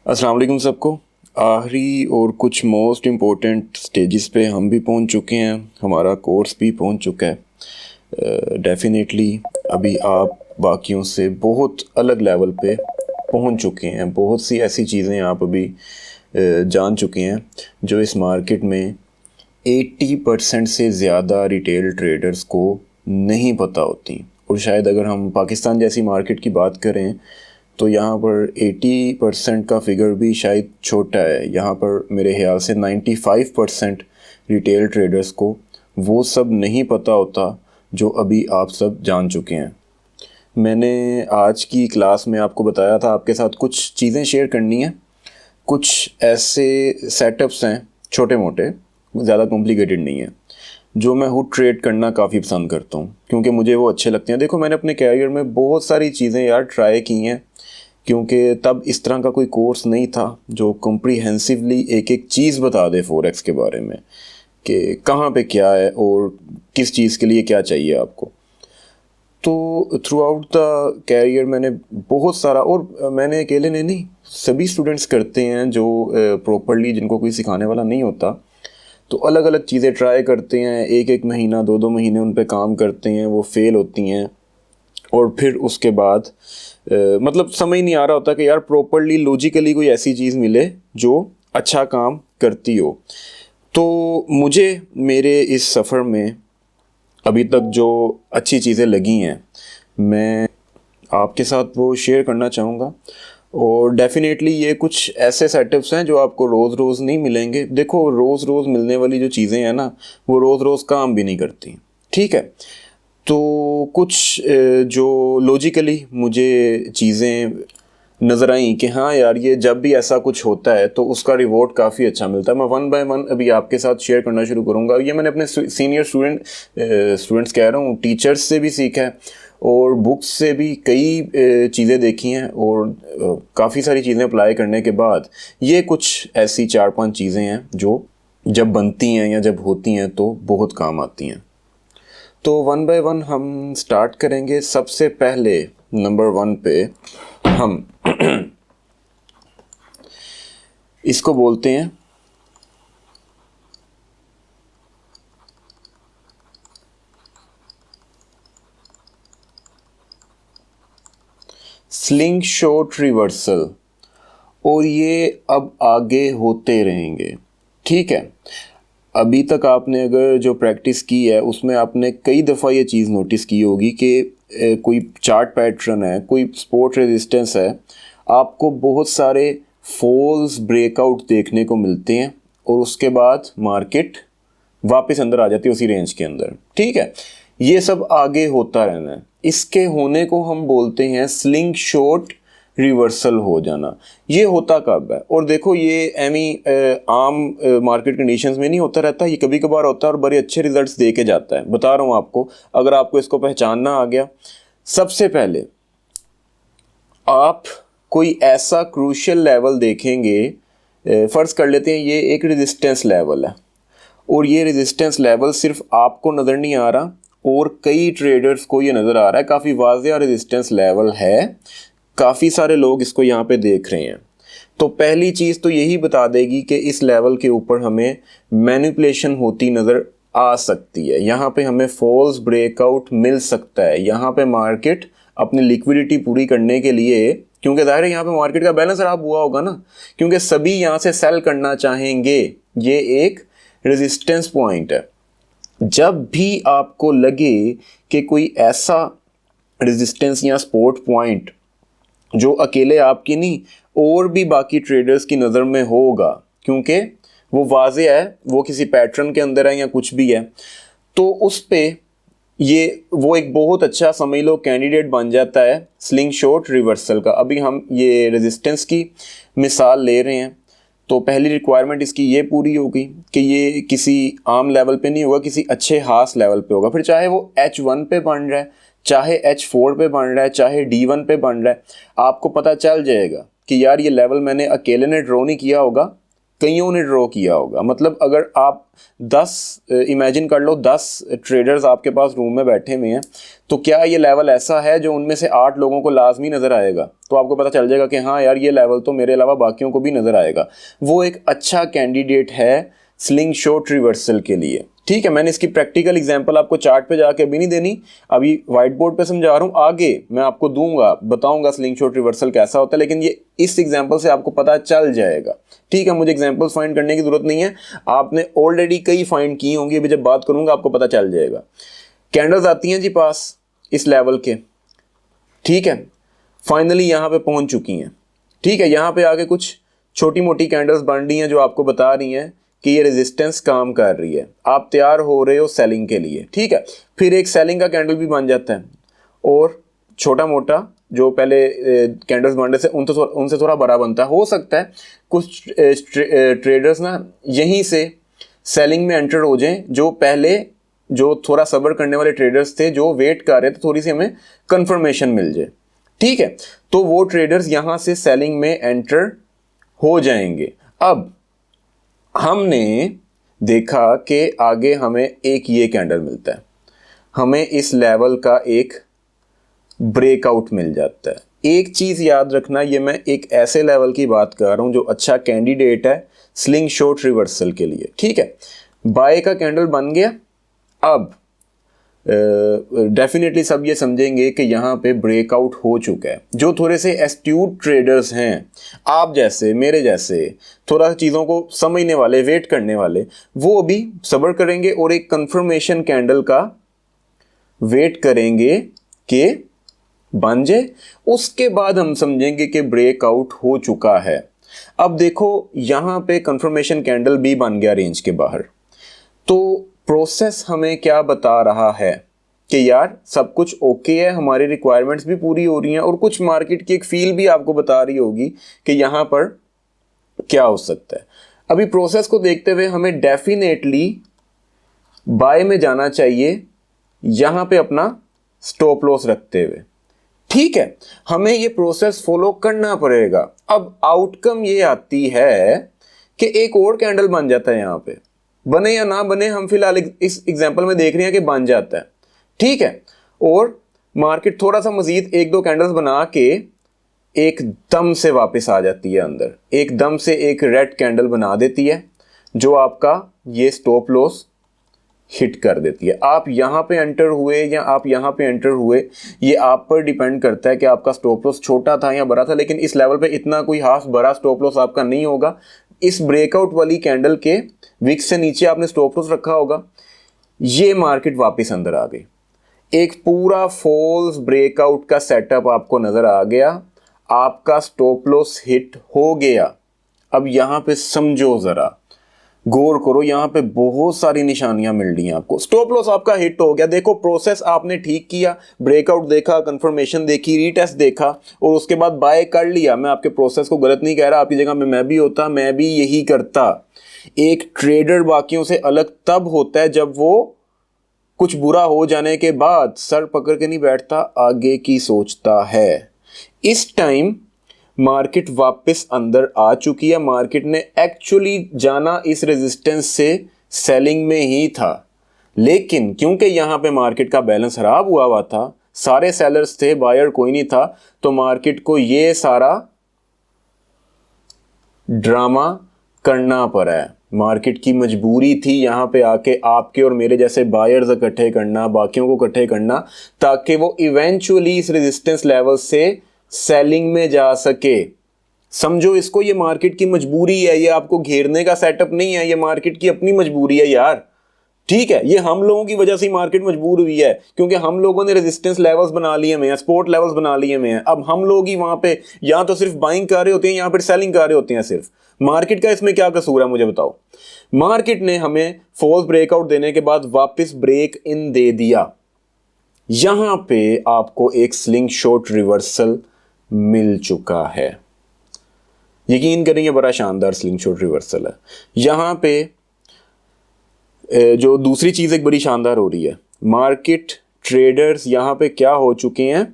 अस्सलाम वालेकुम सबको। आखिरी और कुछ मोस्ट इम्पोर्टेंट स्टेजेस पे हम भी पहुंच चुके हैं, हमारा कोर्स भी पहुंच चुका है। डेफिनेटली अभी आप बाकियों से बहुत अलग लेवल पे पहुंच चुके हैं। बहुत सी ऐसी चीज़ें आप अभी जान चुके हैं जो इस मार्केट में 80% से ज़्यादा रिटेल ट्रेडर्स को नहीं पता होती। और शायद अगर हम पाकिस्तान जैसी मार्केट की बात करें तो यहाँ पर 80% का फिगर भी शायद छोटा है। यहाँ पर मेरे ख्याल से 95% रिटेल ट्रेडर्स को वो सब नहीं पता होता जो अभी आप सब जान चुके हैं। मैंने आज की क्लास में आपको बताया था आपके साथ कुछ चीज़ें शेयर करनी है। कुछ ऐसे सेटअप्स हैं छोटे मोटे, ज़्यादा कॉम्प्लिकेटेड नहीं है, जो मैं खुद ट्रेड करना काफ़ी पसंद करता हूँ क्योंकि मुझे वो अच्छे लगते हैं। देखो, मैंने अपने कैरियर में बहुत सारी चीज़ें यार ट्राई की हैं क्योंकि तब इस तरह का कोई कोर्स नहीं था जो कॉम्प्रिहेंसिवली एक एक चीज़ बता दे फॉरेक्स के बारे में कि कहाँ पे क्या है और किस चीज़ के लिए क्या चाहिए आपको। तो थ्रू आउट द कैरियर मैंने बहुत सारा, और मैंने अकेले ने नहीं, सभी स्टूडेंट्स करते हैं जो प्रॉपरली, जिनको कोई सिखाने वाला नहीं होता, तो अलग अलग चीज़ें ट्राई करते हैं। एक एक महीना, दो दो महीने उन पे काम करते हैं, वो फेल होती हैं और फिर उसके बाद मतलब समझ नहीं आ रहा होता कि यार प्रॉपरली लॉजिकली कोई ऐसी चीज़ मिले जो अच्छा काम करती हो। तो मुझे मेरे इस सफ़र में अभी तक जो अच्छी चीज़ें लगी हैं मैं आपके साथ वो शेयर करना चाहूँगा। और डेफिनेटली ये कुछ ऐसे सेटअप्स हैं जो आपको रोज़ रोज़ नहीं मिलेंगे। देखो, रोज़ रोज़ मिलने वाली जो चीज़ें हैं ना, वो रोज़ रोज़ काम भी नहीं करती, ठीक है। तो कुछ जो लॉजिकली मुझे चीज़ें नज़र आई कि हाँ यार, ये जब भी ऐसा कुछ होता है तो उसका रिवॉर्ड काफ़ी अच्छा मिलता है। मैं वन बाय वन अभी आपके साथ शेयर करना शुरू करूँगा। ये मैंने अपने सीनियर स्टूडेंट्स कह रहा हूँ, टीचर्स से भी सीखा है और बुक्स से भी कई चीज़ें देखी हैं, और काफ़ी सारी चीज़ें अप्लाई करने के बाद ये कुछ ऐसी 4-5 चीज़ें हैं जो जब बनती हैं या जब होती हैं तो बहुत काम आती हैं। तो वन बाय वन हम स्टार्ट करेंगे। सबसे पहले नंबर 1 पे हम इसको बोलते हैं स्लिंग शॉट रिवर्सल, और ये अब आगे होते रहेंगे, ठीक है। अभी तक आपने अगर जो प्रैक्टिस की है उसमें आपने कई दफ़ा ये चीज़ नोटिस की होगी कि कोई चार्ट पैटर्न है, कोई सपोर्ट रेजिस्टेंस है, आपको बहुत सारे फॉल्स ब्रेकआउट देखने को मिलते हैं और उसके बाद मार्केट वापस अंदर आ जाती है उसी रेंज के अंदर, ठीक है। ये सब आगे होता रहना है। इसके होने को हम बोलते हैं स्लिंग शॉट रिवर्सल हो जाना। ये होता कब है? और देखो, ये आम मार्केट कंडीशंस में नहीं होता रहता, ये कभी कभार होता है और बड़े अच्छे रिजल्ट्स दे के जाता है। बता रहा हूँ आपको, अगर आपको इसको पहचानना आ गया, सबसे पहले आप कोई ऐसा क्रूशियल लेवल देखेंगे। फ़र्ज़ कर लेते हैं ये एक रेजिस्टेंस लेवल है और ये रेजिस्टेंस लेवल सिर्फ आपको नज़र नहीं आ रहा और कई ट्रेडर्स को ये नज़र आ रहा है। काफ़ी वाज़ेह रेजिस्टेंस लेवल है, काफ़ी सारे लोग इसको यहाँ पे देख रहे हैं। तो पहली चीज़ तो यही बता देगी कि इस लेवल के ऊपर हमें मैनिपुलेशन होती नज़र आ सकती है। यहाँ पे हमें फॉल्स ब्रेकआउट मिल सकता है। यहाँ पे मार्केट अपनी लिक्विडिटी पूरी करने के लिए, क्योंकि ज़ाहिर है यहाँ पे मार्केट का बैलेंस खराब हुआ होगा ना, क्योंकि सभी यहाँ से सेल करना चाहेंगे। ये एक रेजिस्टेंस पॉइंट है। जब भी आपको लगे कि कोई ऐसा रेजिस्टेंस या सपोर्ट पॉइंट जो अकेले आपकी नहीं और भी बाकी ट्रेडर्स की नज़र में होगा, क्योंकि वो वाज़े है, वो किसी पैटर्न के अंदर है या कुछ भी है, तो उस पे ये वो एक बहुत अच्छा समझ लो कैंडिडेट बन जाता है स्लिंग शॉट रिवर्सल का। अभी हम ये रेजिस्टेंस की मिसाल ले रहे हैं, तो पहली रिक्वायरमेंट इसकी ये पूरी होगी कि ये किसी आम लेवल पे नहीं होगा, किसी अच्छे हास लेवल पे होगा। फिर चाहे वो H1 पे बन रहा है, चाहे H4 पे बन रहा है, चाहे D1 पे बन रहा है, आपको पता चल जाएगा कि यार ये लेवल मैंने अकेले ने ड्रॉ नहीं किया होगा, कईयों ने ड्रॉ किया होगा। मतलब अगर आप 10 इमेजिन कर लो 10 ट्रेडर्स आपके पास रूम में बैठे हुए हैं, तो क्या ये लेवल ऐसा है जो उनमें से 8 लोगों को लाजमी नज़र आएगा? तो आपको पता चल जाएगा कि हाँ यार ये लेवल तो मेरे अलावा बाकियों को भी नज़र आएगा। वो एक अच्छा कैंडिडेट है स्लिंग शॉट रिवर्सल के लिए। ठीक है, मैंने इसकी प्रैक्टिकल एग्जांपल आपको चार्ट पे जाके अभी नहीं देनी, अभी वाइट बोर्ड पे समझा रहा हूँ, आगे मैं आपको दूंगा, बताऊंगा स्लिंग शॉट रिवर्सल कैसा होता है, लेकिन ये इस एग्जांपल से आपको पता चल जाएगा। ठीक है, मुझे एग्जांपल्स फाइंड करने की जरूरत नहीं है, आपने ऑलरेडी कई फाइंड की होंगी, अभी जब बात करूंगा आपको पता चल जाएगा। कैंडल्स आती हैं जी पास इस लेवल के, ठीक है, फाइनली यहाँ पे पहुंच चुकी हैं। ठीक है, यहाँ पे आगे कुछ छोटी मोटी कैंडल्स बन रही हैं जो आपको बता रही हैं कि ये रेजिस्टेंस काम कर रही है, आप तैयार हो रहे हो सेलिंग के लिए। ठीक है, फिर एक सेलिंग का कैंडल भी बन जाता है, और छोटा मोटा जो पहले कैंडल्स बन रहे थे उनसे थोड़ा बड़ा बनता है। हो सकता है कुछ ट्रेडर्स ना यहीं से सेलिंग में एंटर हो जाएं, जो पहले जो थोड़ा सब्र करने वाले ट्रेडर्स थे, जो वेट कर रहे थे थोड़ी सी हमें कंफर्मेशन मिल जाए। ठीक है, तो वो ट्रेडर्स यहां से सेलिंग में एंटर हो जाएंगे। अब हमने देखा कि आगे हमें एक ये कैंडल मिलता है, हमें इस लेवल का एक ब्रेकआउट मिल जाता है। एक चीज़ याद रखना, ये मैं एक ऐसे लेवल की बात कर रहा हूं जो अच्छा कैंडिडेट है स्लिंग शॉट रिवर्सल के लिए। ठीक है, बाय का कैंडल बन गया। अब डेफिनेटली सब ये समझेंगे कि यहाँ पे ब्रेकआउट हो चुका है। जो थोड़े से एस्ट्यूट ट्रेडर्स हैं, आप जैसे मेरे जैसे थोड़ा चीज़ों को समझने वाले, वेट करने वाले, वो अभी सब्र करेंगे और एक कंफर्मेशन कैंडल का वेट करेंगे कि बन जाए, उसके बाद हम समझेंगे कि ब्रेकआउट हो चुका है। अब देखो यहाँ पे कंफर्मेशन कैंडल भी बन गया रेंज के बाहर, तो प्रोसेस हमें क्या बता रहा है कि यार सब कुछ ओके है, हमारी रिक्वायरमेंट्स भी पूरी हो रही हैं, और कुछ मार्केट की एक फील भी आपको बता रही होगी कि यहाँ पर क्या हो सकता है। अभी प्रोसेस को देखते हुए हमें डेफिनेटली बाय में जाना चाहिए, यहाँ पे अपना स्टॉप लॉस रखते हुए। ठीक है, हमें ये प्रोसेस फॉलो करना पड़ेगा। अब आउटकम ये आती है कि एक और कैंडल बन जाता है, यहाँ पे बने या ना बने, हम फिलहाल इस एग्जांपल में देख रहे हैं कि बन जाता है। ठीक है, और मार्केट थोड़ा सा मजीद एक दो कैंडल्स बना के एकदम से वापस आ जाती है अंदर, एकदम से एक रेड कैंडल बना देती है जो आपका ये स्टॉप लॉस हिट कर देती है। आप यहाँ पे एंटर हुए या आप यहाँ पे एंटर हुए, ये आप पर डिपेंड करता है कि आपका स्टॉप लॉस छोटा था या बड़ा था, लेकिन इस लेवल पे इतना कोई हाफ बड़ा स्टॉप लॉस आपका नहीं होगा। इस ब्रेकआउट वाली कैंडल के विक्स से नीचे आपने स्टॉप लॉस रखा होगा, ये मार्केट वापस अंदर आ गई, एक पूरा फॉल्स ब्रेकआउट का सेटअप आपको नजर आ गया, आपका स्टॉप लॉस हिट हो गया। अब यहाँ पे समझो, जरा गौर करो, यहाँ पे बहुत सारी निशानियां मिल रही हैं आपको। स्टॉप लॉस आपका हिट हो गया, देखो प्रोसेस आपने ठीक किया, ब्रेकआउट देखा, कंफर्मेशन देखी, रीटेस्ट देखा, और उसके बाद बाय कर लिया। मैं आपके प्रोसेस को गलत नहीं कह रहा, आपकी जगह में मैं भी होता, मैं भी यही करता। एक ट्रेडर बाकियों से अलग तब होता है जब वो कुछ बुरा हो जाने के बाद सर पकड़ के नहीं बैठता, आगे की सोचता है। इस टाइम मार्केट वापस अंदर आ चुकी है, मार्केट ने एक्चुअली जाना इस रेजिस्टेंस से सेलिंग में ही था, लेकिन क्योंकि यहाँ पे मार्केट का बैलेंस खराब हुआ था, सारे सेलर्स थे, बायर कोई नहीं था, तो मार्केट को ये सारा ड्रामा करना पड़ा है। मार्केट की मजबूरी थी यहाँ पे आके आपके और मेरे जैसे बायर्स इकट्ठे करना, बाकियों को इकट्ठे करना, ताकि वो इवेंचुअली इस रेजिस्टेंस लेवल से सेलिंग में जा सके। समझो इसको, ये मार्केट की मजबूरी है, ये आपको घेरने का सेटअप नहीं है, ये मार्केट की अपनी मजबूरी है यार। ठीक है, ये हम लोगों की वजह से मार्केट मजबूर हुई है, क्योंकि हम लोगों ने रेजिस्टेंस लेवल्स बना लिए हैं, सपोर्ट लेवल्स बना लिए हैं। अब हम लोग ही वहां पे या तो सिर्फ बाइंग कर रहे होते हैं, यहाँ पर सेलिंग कर रहे होते हैं सिर्फ। मार्केट का इसमें क्या कसूर है मुझे बताओ? मार्केट ने हमें फॉल्स ब्रेकआउट देने के बाद वापस ब्रेक इन दे दिया, यहां पे आपको एक स्लिंग शॉट रिवर्सल मिल चुका है। यकीन करेंगे बड़ा शानदार स्लिंग शॉट रिवर्सल है। यहां पे जो दूसरी चीज एक बड़ी शानदार हो रही है, मार्केट ट्रेडर्स यहां पे क्या हो चुके हैं,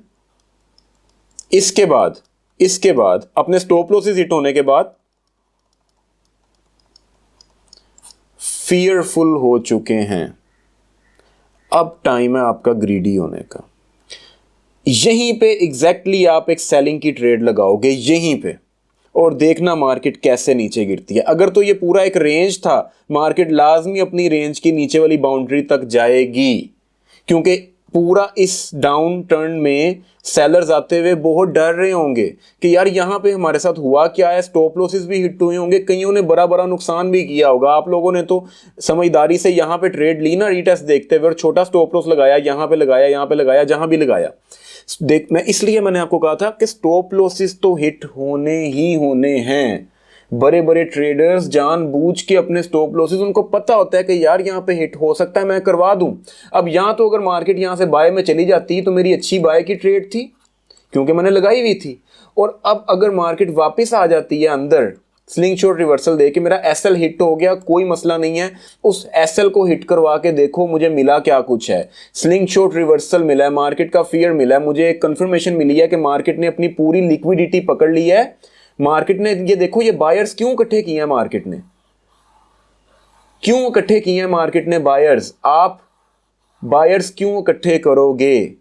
इसके बाद अपने स्टॉप लॉसेस हिट होने के बाद फियरफुल हो चुके हैं। अब टाइम है आपका ग्रीडी होने का। यहीं पे एग्जैक्टली आप एक सेलिंग की ट्रेड लगाओगे यहीं पे, और देखना मार्केट कैसे नीचे गिरती है। अगर तो ये पूरा एक रेंज था, मार्केट लाजमी अपनी रेंज की नीचे वाली बाउंड्री तक जाएगी, क्योंकि पूरा इस डाउन टर्न में सेलर्स आते हुए बहुत डर रहे होंगे कि यार यहाँ पे हमारे साथ हुआ क्या है। स्टॉप लॉसेस भी हिट हुए होंगे, कईयों ने बड़ा बड़ा नुकसान भी किया होगा। आप लोगों ने तो समझदारी से यहाँ पे ट्रेड ली ना, रीटेस्ट देखते हुए, और छोटा स्टॉप लॉस लगाया, यहाँ पे लगाया, यहाँ पे लगाया, जहां भी लगाया। देख, मैंने आपको कहा था कि स्टॉप लॉसेस तो हिट होने ही होने हैं। बड़े बड़े ट्रेडर्स जानबूझ के अपने स्टॉप लॉसेस, उनको पता होता है कि यार यहाँ पे हिट हो सकता है, मैं करवा दूं। अब यहाँ तो अगर मार्केट यहाँ से बाय में चली जाती तो मेरी अच्छी बाय की ट्रेड थी, क्योंकि मैंने लगाई हुई थी। और अब अगर मार्केट वापस आ जाती है अंदर, स्लिंग शॉट रिवर्सल दे के मेरा एसएल हिट हो गया, कोई मसला नहीं है, उस एसएल को हिट करवा के देखो मुझे मिला क्या कुछ है। स्लिंग शॉट रिवर्सल मिला है, मार्केट का फियर मिला है, मुझे एक कंफर्मेशन मिली है कि मार्केट ने अपनी पूरी लिक्विडिटी पकड़ ली है। मार्केट ने, ये देखो, ये बायर्स क्यों इकट्ठे किए हैं, मार्केट ने क्यों इकट्ठे किए हैं, मार्केट ने बायर्स। आप बायर्स क्यों इकट्ठे करोगे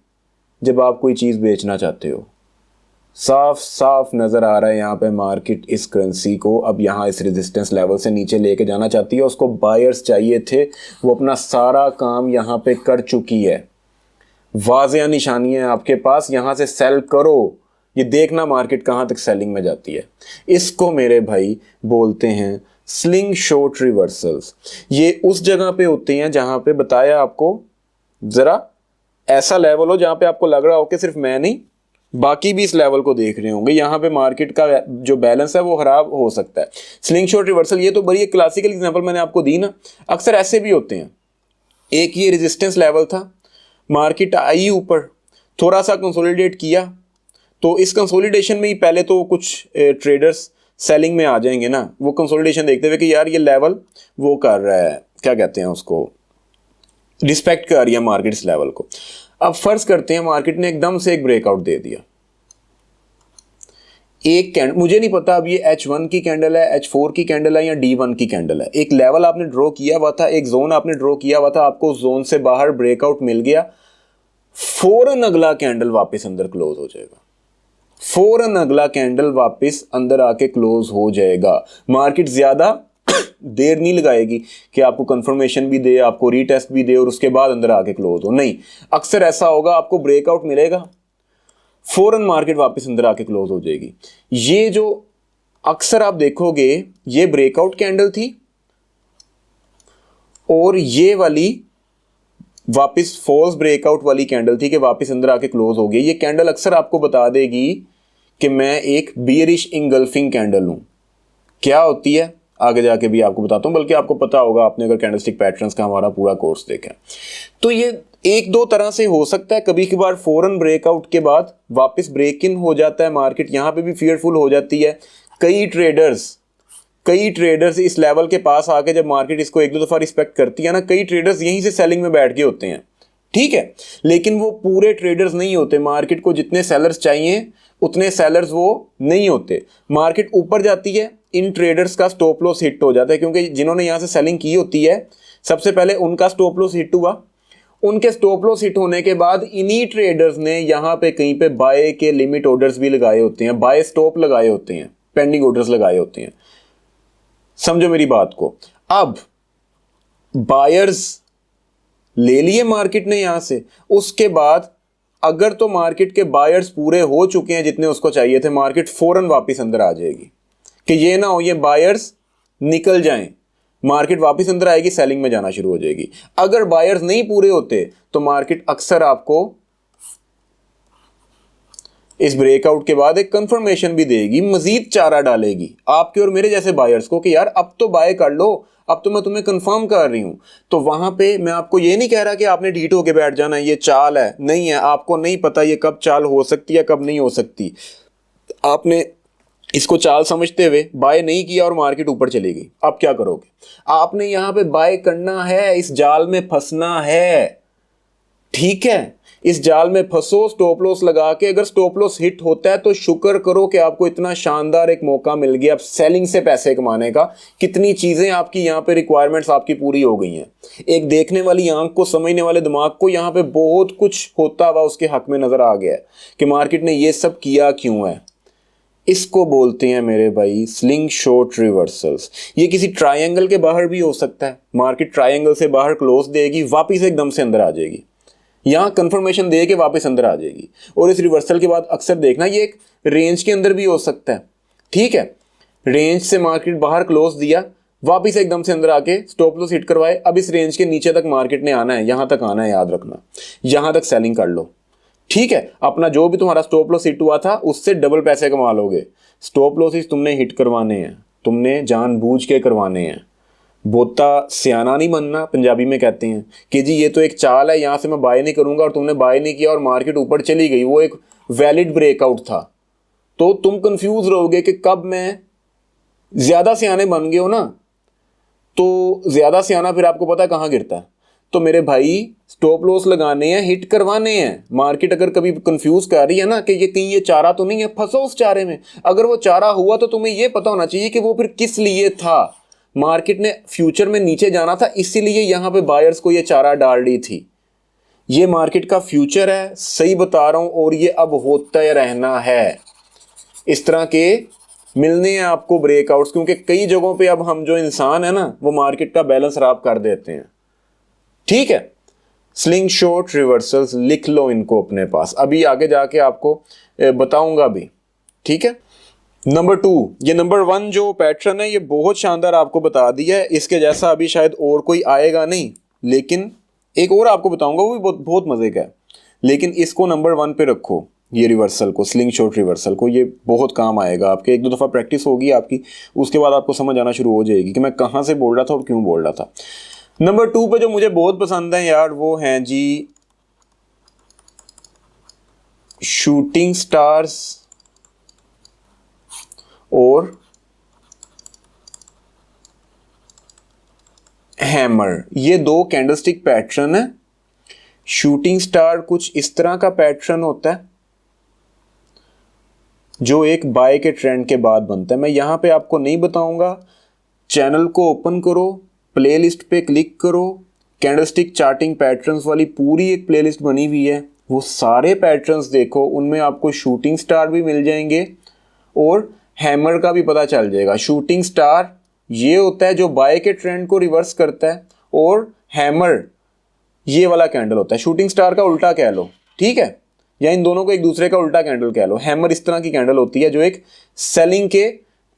जब आप कोई चीज बेचना चाहते हो? साफ साफ नजर आ रहा है यहाँ पे मार्केट इस करेंसी को अब यहाँ इस रेजिस्टेंस लेवल से नीचे लेके जाना चाहती है। उसको बायर्स चाहिए थे, वो अपना सारा काम यहाँ पे कर चुकी है। वाज़ेह निशानियां हैं आपके पास, यहाँ से सेल करो। ये देखना मार्केट कहाँ तक सेलिंग में जाती है। इसको मेरे भाई बोलते हैं स्लिंग शॉट रिवर्सल्स। ये उस जगह पे होते हैं जहाँ पे बताया आपको, जरा ऐसा लेवल हो जहाँ पे आपको लग रहा हो कि सिर्फ मैं नहीं बाकी भी इस लेवल को देख रहे होंगे, यहाँ पे मार्केट का जो बैलेंस है वो खराब हो सकता है। स्लिंग शॉट रिवर्सल, ये तो बड़ी एक क्लासिकल एग्जांपल मैंने आपको दी ना। अक्सर ऐसे भी होते हैं, एक ये रेजिस्टेंस लेवल था, मार्केट आई ऊपर, थोड़ा सा कंसोलिडेट किया, तो इस कंसोलिडेशन में ही पहले तो कुछ ट्रेडर्स सेलिंग में आ जाएंगे ना, वो कंसोलिडेशन देखते हुए कि यार ये लेवल वो कर रहा है, क्या कहते हैं उसको, रिस्पेक्ट कर रही है मार्केट इस लेवल को। अब फर्ज करते हैं मार्केट ने एकदम से एक ब्रेकआउट दे दिया, एक कैंडल, मुझे नहीं पता अब ये H1 की कैंडल है, H4 की कैंडल है या D1 की कैंडल है। एक लेवल आपने ड्रॉ किया हुआ था, एक जोन आपने ड्रॉ किया हुआ था, आपको उस जोन से बाहर ब्रेकआउट मिल गया, फौरन अगला कैंडल वापस अंदर क्लोज हो जाएगा, फौरन अगला कैंडल वापस अंदर आके क्लोज हो जाएगा। मार्केट ज्यादा देर नहीं लगाएगी कि आपको कंफर्मेशन भी दे, आपको रीटेस्ट भी दे और उसके बाद अंदर आके क्लोज हो, नहीं। अक्सर ऐसा होगा, आपको ब्रेकआउट मिलेगा, फौरन मार्केट वापस अंदर आके क्लोज हो जाएगी। ये जो अक्सर आप देखोगे, ये ब्रेकआउट कैंडल थी और ये वाली वापस फॉल्स ब्रेकआउट वाली कैंडल थी कि वापस अंदर आके क्लोज हो गई। ये कैंडल अक्सर आपको बता देगी कि मैं एक बियरिश इंगल्फिंग कैंडल हूं। क्या होती है आगे जाके भी आपको बताता हूं, बल्कि आपको पता होगा, आपने अगर कैंडलस्टिक पैटर्न्स का हमारा पूरा कोर्स देखा। तो ये एक दो तरह से हो सकता है, कभी कभार फौरन ब्रेकआउट के बाद वापस ब्रेक इन हो जाता है मार्केट, यहां पे भी फियरफुल हो जाती है। कई ट्रेडर्स इस लेवल के पास आके जब मार्केट इसको एक दो दफा रिस्पेक्ट करती है ना, कई ट्रेडर्स यहीं से सेलिंग में बैठ गए होते हैं, ठीक है। लेकिन वो पूरे ट्रेडर्स नहीं होते, मार्केट को जितने सेलर्स चाहिए उतने सेलर्स वो नहीं होते। मार्केट ऊपर जाती है, इन ट्रेडर्स का स्टॉप लॉस हिट हो जाता है, क्योंकि जिन्होंने यहां से सेलिंग की होती है सबसे पहले उनका स्टॉप लॉस हिट हुआ। उनके स्टॉप लॉस हिट होने के बाद इन्हीं ट्रेडर्स ने यहां पे कहीं पे बाय के लिमिट ऑर्डर्स भी लगाए होते हैं, बाय स्टॉप लगाए होते हैं, पेंडिंग ऑर्डर्स लगाए होते हैं। समझो मेरी बात को। अब बायर्स ले लिए मार्केट ने यहां से, उसके बाद अगर तो मार्केट के बायर्स पूरे हो चुके हैं जितने उसको चाहिए थे, मार्केट फौरन वापस अंदर आ जाएगी। कि ये ना हो ये बायर्स निकल जाएं, मार्केट वापस अंदर आएगी, सेलिंग में जाना शुरू हो जाएगी। अगर बायर्स नहीं पूरे होते तो मार्केट अक्सर आपको इस ब्रेकआउट के बाद एक कंफर्मेशन भी देगी, मजीद चारा डालेगी आपके और मेरे जैसे बायर्स को कि यार अब तो बाय कर लो, अब तो मैं तुम्हें कंफर्म कर रही हूं। तो वहां पे मैं आपको ये नहीं कह रहा कि आपने ढीठ होके बैठ जाना, ये चाल है, नहीं है। आपको नहीं पता ये कब चाल हो सकती है, कब नहीं हो सकती। आपने इसको चाल समझते हुए बाय नहीं किया और मार्केट ऊपर चली गई, अब क्या करोगे? आपने यहां पे बाय करना है, इस जाल में फंसना है। ठीक है, इस जाल में फंसो स्टॉप लॉस लगा के। अगर स्टॉप लॉस हिट होता है तो शुक्र करो कि आपको इतना शानदार एक मौका मिल गया अब सेलिंग से पैसे कमाने का। कितनी चीजें आपकी यहाँ पे रिक्वायरमेंट्स आपकी पूरी हो गई हैं। एक देखने वाली आंख को, समझने वाले दिमाग को यहाँ पे बहुत कुछ होता हुआ उसके हक में नजर आ गया है कि मार्केट ने ये सब किया क्यों है। इसको बोलते हैं मेरे भाई स्लिंग शॉट रिवर्सल्स। ये किसी ट्रायंगल के बाहर भी हो सकता है। मार्केट ट्रायंगल से बाहर क्लोज देगी, वापिस एकदम से अंदर आ जाएगी, यहाँ कंफर्मेशन दे के वापस अंदर आ जाएगी। और इस रिवर्सल के बाद अक्सर देखना ये एक रेंज के अंदर भी हो सकता है। ठीक है, रेंज से मार्केट बाहर क्लोज दिया, वापस एकदम से अंदर आके स्टॉप लॉस हिट करवाए। अब इस रेंज के नीचे तक मार्केट ने आना है, यहां तक आना है, याद रखना, यहां तक सेलिंग कर लो। ठीक है, अपना जो भी तुम्हारा स्टॉप लॉस हिट हुआ था उससे डबल पैसे कमा लोगे। स्टॉप लॉसेस तुमने हिट करवाने हैं, तुमने जानबूझ के करवाने हैं। बोता सियाना नहीं बनना, पंजाबी में कहते हैं कि जी ये तो एक चाल है, यहाँ से मैं बाय नहीं करूंगा, और तुमने बाय नहीं किया और मार्केट ऊपर चली गई, वो एक वैलिड ब्रेकआउट था। तो तुम कंफ्यूज रहोगे कि कब मैं, ज्यादा सियाने बन गए हो ना, तो ज्यादा सियाना फिर आपको पता है कहाँ गिरता है। तो मेरे भाई स्टॉप लॉस लगाने हैं, हिट करवाने हैं। मार्केट अगर कभी कंफ्यूज कर रही है ना कि ये कहीं ये चारा तो नहीं है, फंसो उस चारे में। अगर वो चारा हुआ तो तुम्हें ये पता होना चाहिए कि वो फिर किस लिए था। मार्केट ने फ्यूचर में नीचे जाना था, इसीलिए यहां पे बायर्स को ये चारा डाल दी थी। ये मार्केट का फ्यूचर है, सही बता रहा हूं, और ये अब होता रहना है। इस तरह के मिलने हैं आपको ब्रेकआउट्स, क्योंकि कई जगहों पे अब हम जो इंसान है ना वो मार्केट का बैलेंस खराब कर देते हैं। ठीक है, स्लिंग शॉट रिवर्सल्स लिख लो इनको अपने पास, अभी आगे जाके आपको बताऊंगा भी। ठीक है, नंबर 2, ये नंबर 1 जो पैटर्न है ये बहुत शानदार आपको बता दिया है। इसके जैसा अभी शायद और कोई आएगा नहीं, लेकिन एक और आपको बताऊंगा, वो भी बहुत बहुत मजे का है। लेकिन इसको नंबर 1 पे रखो, ये रिवर्सल को, स्लिंग शॉट रिवर्सल को, ये बहुत काम आएगा आपके। एक दो दफ़ा प्रैक्टिस होगी आपकी, उसके बाद आपको समझ आना शुरू हो जाएगी कि मैं कहाँ से बोल रहा था और क्यों बोल रहा था। नंबर 2 पे जो मुझे बहुत पसंद है यार, वो हैं जी शूटिंग स्टार्स और हैमर। ये दो कैंडलस्टिक पैटर्न है। शूटिंग स्टार कुछ इस तरह का पैटर्न होता है जो एक बाय के ट्रेंड के बाद बनता है। मैं यहां पे आपको नहीं बताऊंगा, चैनल को ओपन करो, प्लेलिस्ट पे क्लिक करो, कैंडलस्टिक चार्टिंग पैटर्न्स वाली पूरी एक प्लेलिस्ट बनी हुई है, वो सारे पैटर्न्स देखो, उनमें आपको शूटिंग स्टार भी मिल जाएंगे और हैमर का भी पता चल जाएगा। शूटिंग स्टार ये होता है जो बाय के ट्रेंड को रिवर्स करता है, और हैमर ये वाला कैंडल होता है। शूटिंग स्टार का उल्टा कह लो, ठीक है, या इन दोनों को एक दूसरे का उल्टा कैंडल कह लो। हैमर इस तरह की कैंडल होती है जो एक सेलिंग के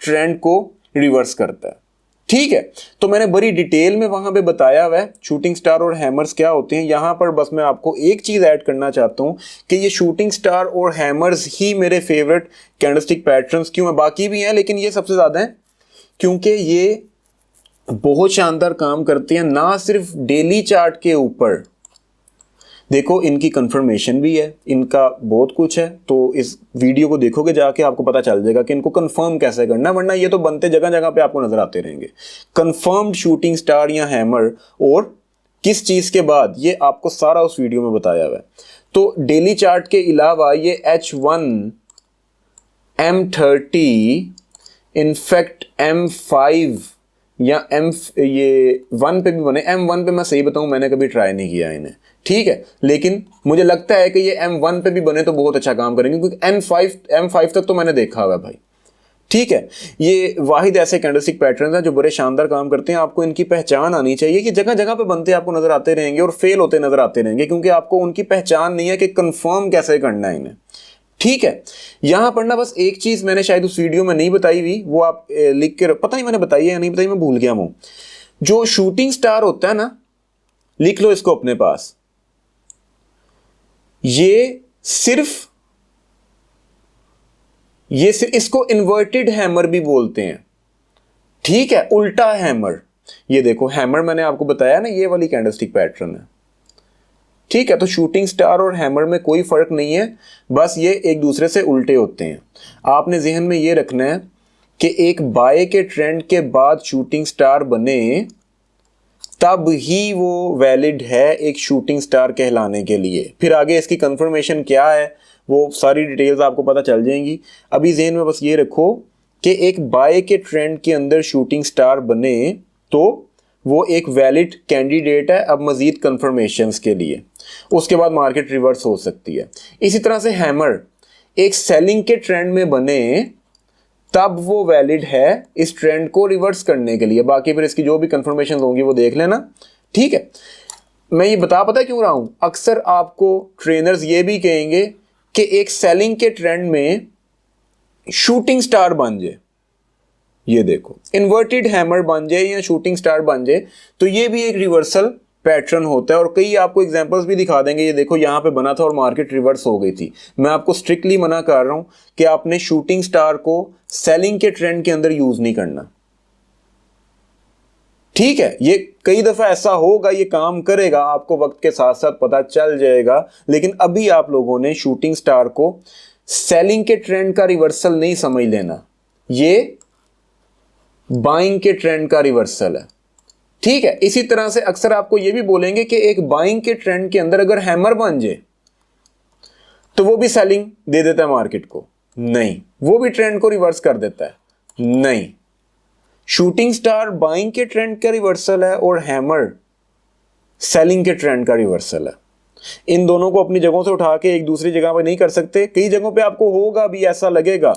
ट्रेंड को रिवर्स करता है। ठीक है, तो मैंने बड़ी डिटेल में वहां पे बताया हुआ है शूटिंग स्टार और हैमर्स क्या होते हैं। यहां पर बस मैं आपको एक चीज ऐड करना चाहता हूं कि ये शूटिंग स्टार और हैमर्स ही मेरे फेवरेट कैंडलस्टिक पैटर्न्स क्यों हैं, बाकी भी हैं लेकिन ये सबसे ज्यादा हैं क्योंकि ये बहुत शानदार काम करते हैं, ना सिर्फ डेली चार्ट के ऊपर। देखो इनकी कंफर्मेशन भी है, इनका बहुत कुछ है, तो इस वीडियो को देखोगे जाके आपको पता चल जाएगा कि इनको कंफर्म कैसे करना, वरना ये तो बनते जगह जगह पे आपको नजर आते रहेंगे। कंफर्म्ड शूटिंग स्टार या हैमर और किस चीज के बाद, ये आपको सारा उस वीडियो में बताया हुआ है। तो डेली चार्ट के अलावा ये H1 M30 इनफैक्ट M5 या ये 1 पे भी बने। M1 पे मैं सही बताऊं मैंने कभी ट्राई नहीं किया इन्हें, ठीक है, लेकिन मुझे लगता है कि ये M1 पे भी बने तो बहुत अच्छा काम करेंगे, क्योंकि M5 तक तो मैंने देखा हुआ है भाई। ठीक है, ये वाहिद ऐसे कैंडलस्टिक पैटर्न हैं जो बड़े शानदार काम करते हैं। आपको इनकी पहचान आनी चाहिए कि जगह जगह पे बनते आपको नजर आते रहेंगे और फेल होते नजर आते रहेंगे, क्योंकि आपको उनकी पहचान नहीं है कि कंफर्म कैसे करना है इन्हें। ठीक है, यहां पर ना बस एक चीज मैंने शायद उस वीडियो में नहीं बताई हुई, वो आप लिख के, पता नहीं मैंने बताई है या नहीं बताई, मैं भूल गया हूं। जो शूटिंग स्टार होता है ना, लिख लो इसको अपने पास, ये सिर्फ इसको इन्वर्टेड हैमर भी बोलते हैं। ठीक है, उल्टा हैमर। ये देखो हैमर मैंने आपको बताया ना, ये वाली कैंडलस्टिक पैटर्न है। ठीक है, तो शूटिंग स्टार और हैमर में कोई फर्क नहीं है, बस ये एक दूसरे से उल्टे होते हैं। आपने जहन में ये रखना है कि एक बाय के ट्रेंड के बाद शूटिंग स्टार बने तब ही वो वैलिड है एक शूटिंग स्टार कहलाने के लिए। फिर आगे इसकी कंफर्मेशन क्या है वो सारी डिटेल्स आपको पता चल जाएंगी। अभी ज़हन में बस ये रखो कि एक बाय के ट्रेंड के अंदर शूटिंग स्टार बने तो वो एक वैलिड कैंडिडेट है अब मज़ीद कंफर्मेशंस के लिए। उसके बाद मार्केट रिवर्स हो सकती है। इसी तरह से हैमर एक सेलिंग के ट्रेंड में बने तब वो वैलिड है इस ट्रेंड को रिवर्स करने के लिए। बाकी फिर इसकी जो भी कंफर्मेशन होंगी वो देख लेना, ठीक है। मैं ये पता क्यों रहा हूं, अक्सर आपको ट्रेनर्स ये भी कहेंगे कि एक सेलिंग के ट्रेंड में शूटिंग स्टार बन जाए, ये देखो इन्वर्टेड हैमर बन जाए या शूटिंग स्टार बन जाए, तो ये भी एक रिवर्सल पैटर्न होता है। और कई आपको एग्जांपल्स भी दिखा देंगे, ये देखो यहाँ पे बना था और मार्केट रिवर्स हो गई थी। मैं आपको स्ट्रिक्टली मना कर रहा हूं कि आपने शूटिंग स्टार को सेलिंग के ट्रेंड के अंदर यूज नहीं करना, ठीक है। ये कई दफा ऐसा होगा, ये काम करेगा, आपको वक्त के साथ साथ पता चल जाएगा, लेकिन अभी आप लोगों ने शूटिंग स्टार को सेलिंग के ट्रेंड का रिवर्सल नहीं समझ लेना, ये बाइंग के ट्रेंड का रिवर्सल है, ठीक है। इसी तरह से अक्सर आपको यह भी बोलेंगे कि एक बाइंग के ट्रेंड के अंदर अगर हैमर बन जाए तो वो भी सेलिंग दे देता है मार्केट को, नहीं, वो भी ट्रेंड को रिवर्स कर देता है, नहीं। शूटिंग स्टार बाइंग के ट्रेंड का रिवर्सल है और हैमर सेलिंग के ट्रेंड का रिवर्सल है। इन दोनों को अपनी जगहों से उठा के एक दूसरी जगह पर नहीं कर सकते। कई जगहों पे आपको होगा भी, ऐसा लगेगा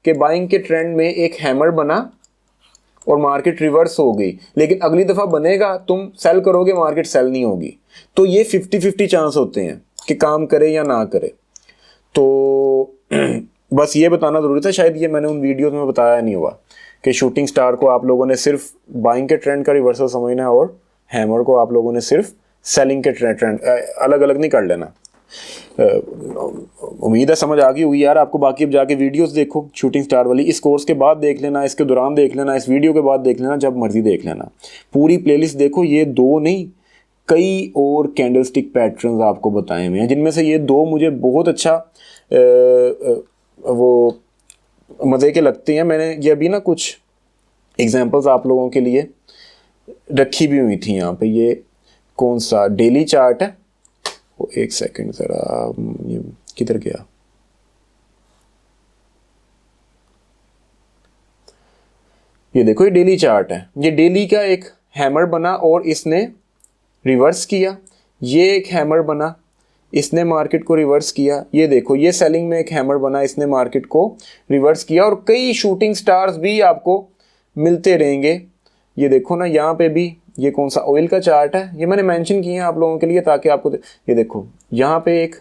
कि बाइंग के ट्रेंड में एक हैमर बना और मार्केट रिवर्स हो गई, लेकिन अगली दफा बनेगा तुम सेल करोगे, मार्केट सेल नहीं होगी। तो ये 50-50 चांस होते हैं कि काम करे या ना करे। तो बस ये बताना जरूरी था, शायद ये मैंने उन वीडियोस में बताया नहीं हुआ कि शूटिंग स्टार को आप लोगों ने सिर्फ बाइंग के ट्रेंड का रिवर्सल समझना है और हैमर को आप लोगों ने सिर्फ सेलिंग के ट्रेंड अलग अलग नहीं कर लेना। उम्मीद है समझ आ गई हुई यार आपको। बाकी अब जाके वीडियोस देखो शूटिंग स्टार वाली, इस कोर्स के बाद देख लेना, इसके दौरान देख लेना, इस वीडियो के बाद देख लेना, जब मर्जी देख लेना। पूरी प्लेलिस्ट देखो, ये दो नहीं कई और कैंडलस्टिक पैटर्न्स आपको बताए हुए हैं, जिनमें से ये दो मुझे बहुत अच्छा वो मज़े के लगते हैं। मैंने ये अभी ना कुछ एग्जांपल्स आप लोगों के लिए रखी भी हुई थी यहाँ पे। ये कौन सा डेली चार्ट है, वो एक सेकंड ज़रा, ये किधर गया, ये देखो ये डेली चार्ट है। ये डेली का एक हैमर बना और इसने रिवर्स किया, ये एक हैमर बना, इसने मार्केट को रिवर्स किया। ये देखो ये सेलिंग में एक हैमर बना, इसने मार्केट को रिवर्स किया। और कई शूटिंग स्टार्स भी आपको मिलते रहेंगे। ये देखो ना यहाँ पे भी, ये कौन सा ऑयल का चार्ट है, ये मैंने मेंशन किया है आप लोगों के लिए ताकि आपको ये देखो यहाँ पे एक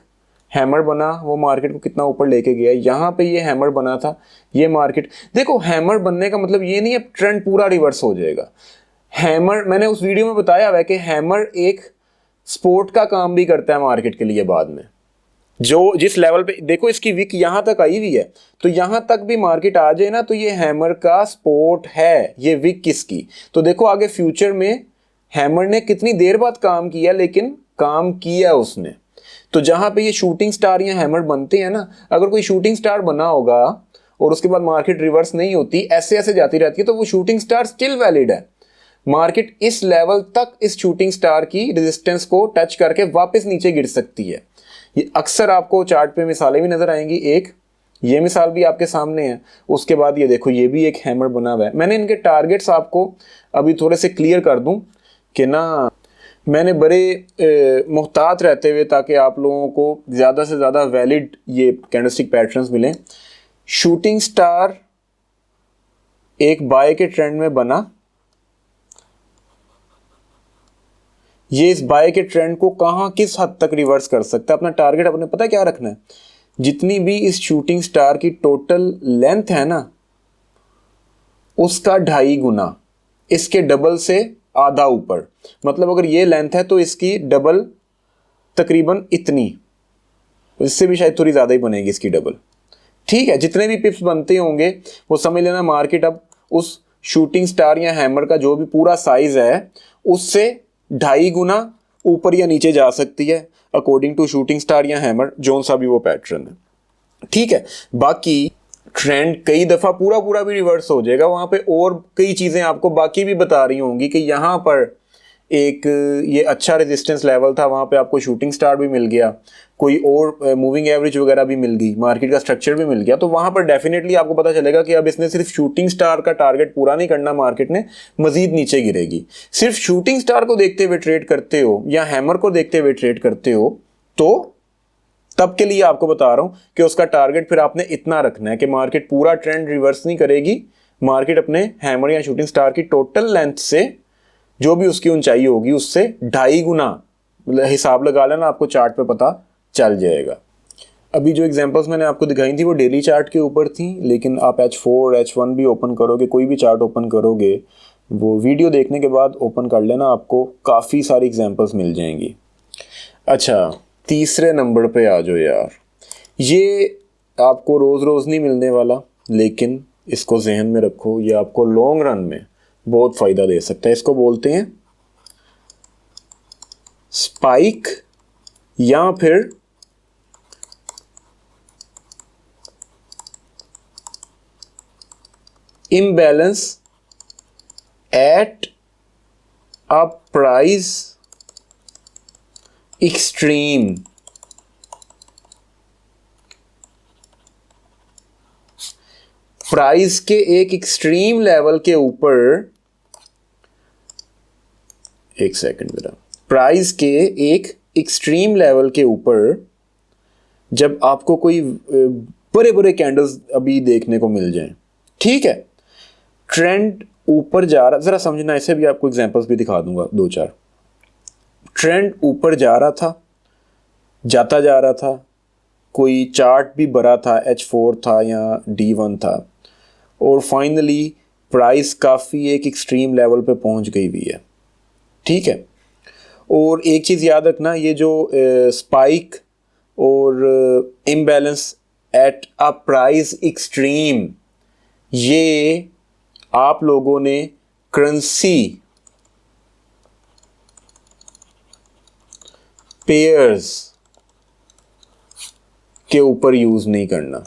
हैमर बना, वो मार्केट को कितना ऊपर लेके गया। यहाँ पे ये हैमर बना था, ये मार्केट देखो, हैमर बनने का मतलब ये नहीं है ट्रेंड पूरा रिवर्स हो जाएगा। हैमर मैंने उस वीडियो में बताया हुआ है कि हैमर एक सपोर्ट का काम भी करता है मार्केट के लिए। बाद में जो जिस लेवल पे देखो इसकी विक यहाँ तक आई हुई है, तो यहाँ तक भी मार्केट आ जाए ना तो ये हैमर का सपोर्ट है, ये विक किसकी। तो देखो आगे फ्यूचर में हैमर ने कितनी देर बाद काम किया, लेकिन काम किया उसने। तो जहां पे ये शूटिंग स्टार या हैमर बनते हैं ना, अगर कोई शूटिंग स्टार बना होगा और उसके बाद मार्केट रिवर्स नहीं होती, ऐसे ऐसे जाती रहती है, तो वो शूटिंग स्टार स्टिल वैलिड है। मार्केट इस लेवल तक इस शूटिंग स्टार की रेजिस्टेंस को टच करके वापस नीचे गिर सकती है। ये अक्सर आपको चार्ट पे मिसालें भी नजर आएंगी। एक ये मिसाल भी आपके सामने है। उसके बाद ये देखो ये भी एक हैमर बना हुआ है। मैंने इनके टारगेट्स आपको अभी थोड़े से क्लियर कर दूं कि ना, मैंने बड़े मुहतात रहते हुए ताकि आप लोगों को ज़्यादा से ज़्यादा वैलिड ये कैंडलस्टिक पैटर्न्स मिलें। शूटिंग स्टार एक बाय के ट्रेंड में बना, ये इस बाय के ट्रेंड को कहां किस हद तक रिवर्स कर सकता है। अपना टारगेट अपने पता क्या रखना है, जितनी भी इस शूटिंग स्टार की टोटल लेंथ है ना, उसका 2.5 गुना, इसके डबल से आधा ऊपर। मतलब अगर ये लेंथ है तो इसकी डबल तकरीबन इतनी, इससे भी शायद थोड़ी ज़्यादा ही बनेगी इसकी डबल। ठीक है, जितने भी पिप्स बनते होंगे वो समझ लेना मार्केट अब उस शूटिंग स्टार या हैमर का जो भी पूरा साइज है उससे 2.5 गुना ऊपर या नीचे जा सकती है, अकॉर्डिंग टू शूटिंग स्टार या हैमर, जोन सा भी वो पैटर्न है। ठीक है, बाकी ट्रेंड कई दफा पूरा भी रिवर्स हो जाएगा। वहां पे और कई चीजें आपको बाकी भी बता रही होंगी कि यहां पर एक ये अच्छा रेजिस्टेंस लेवल था, वहाँ पे आपको शूटिंग स्टार भी मिल गया, कोई और मूविंग एवरेज वगैरह भी मिल गई, मार्केट का स्ट्रक्चर भी मिल गया, तो वहाँ पर डेफिनेटली आपको पता चलेगा कि अब इसने सिर्फ शूटिंग स्टार का टारगेट पूरा नहीं करना, मार्केट ने मजीद नीचे गिरेगी। सिर्फ शूटिंग स्टार को देखते हुए ट्रेड करते हो या हैमर को देखते हुए ट्रेड करते हो, तो तब के लिए आपको बता रहा हूं कि उसका टारगेट फिर आपने इतना रखना है कि मार्केट पूरा ट्रेंड रिवर्स नहीं करेगी, मार्केट अपने हैमर या शूटिंग स्टार की टोटल लेंथ से जो भी उसकी ऊंचाई होगी उससे 2.5 गुना हिसाब लगा लेना, आपको चार्ट पे पता चल जाएगा। अभी जो एग्जांपल्स मैंने आपको दिखाई थी वो डेली चार्ट के ऊपर थी, लेकिन आप H4 H1 भी ओपन करोगे, कोई भी चार्ट ओपन करोगे, वो वीडियो देखने के बाद ओपन कर लेना, आपको काफ़ी सारी एग्जांपल्स मिल जाएंगी। अच्छा, तीसरे नंबर पे आ जाओ यार। ये आपको रोज़ रोज़ नहीं मिलने वाला, लेकिन इसको जहन में रखो, ये आपको लॉन्ग रन में बहुत फ़ायदा दे सकता है। इसको बोलते हैं स्पाइक या फिर imbalance at a price extreme. Price के एक एक्सट्रीम लेवल के ऊपर, एक सेकंड मेरा, प्राइस के एक एक्सट्रीम लेवल के ऊपर जब आपको कोई बड़े बड़े कैंडल्स अभी देखने को मिल जाएं, ठीक है, ट्रेंड ऊपर जा रहा, जरा समझना, ऐसे भी आपको एग्जांपल्स भी दिखा दूंगा 2-4। ट्रेंड ऊपर जा रहा था, जाता जा रहा था, कोई चार्ट भी बड़ा था, H4 था या D1 था, और फाइनली प्राइस काफ़ी एक एक्सट्रीम लेवल पे पहुंच गई हुई है, ठीक है। और एक चीज़ याद रखना, ये जो स्पाइक और imbalance at a price extreme, ये आप लोगों ने करेंसी पेयर्स के ऊपर यूज़ नहीं करना।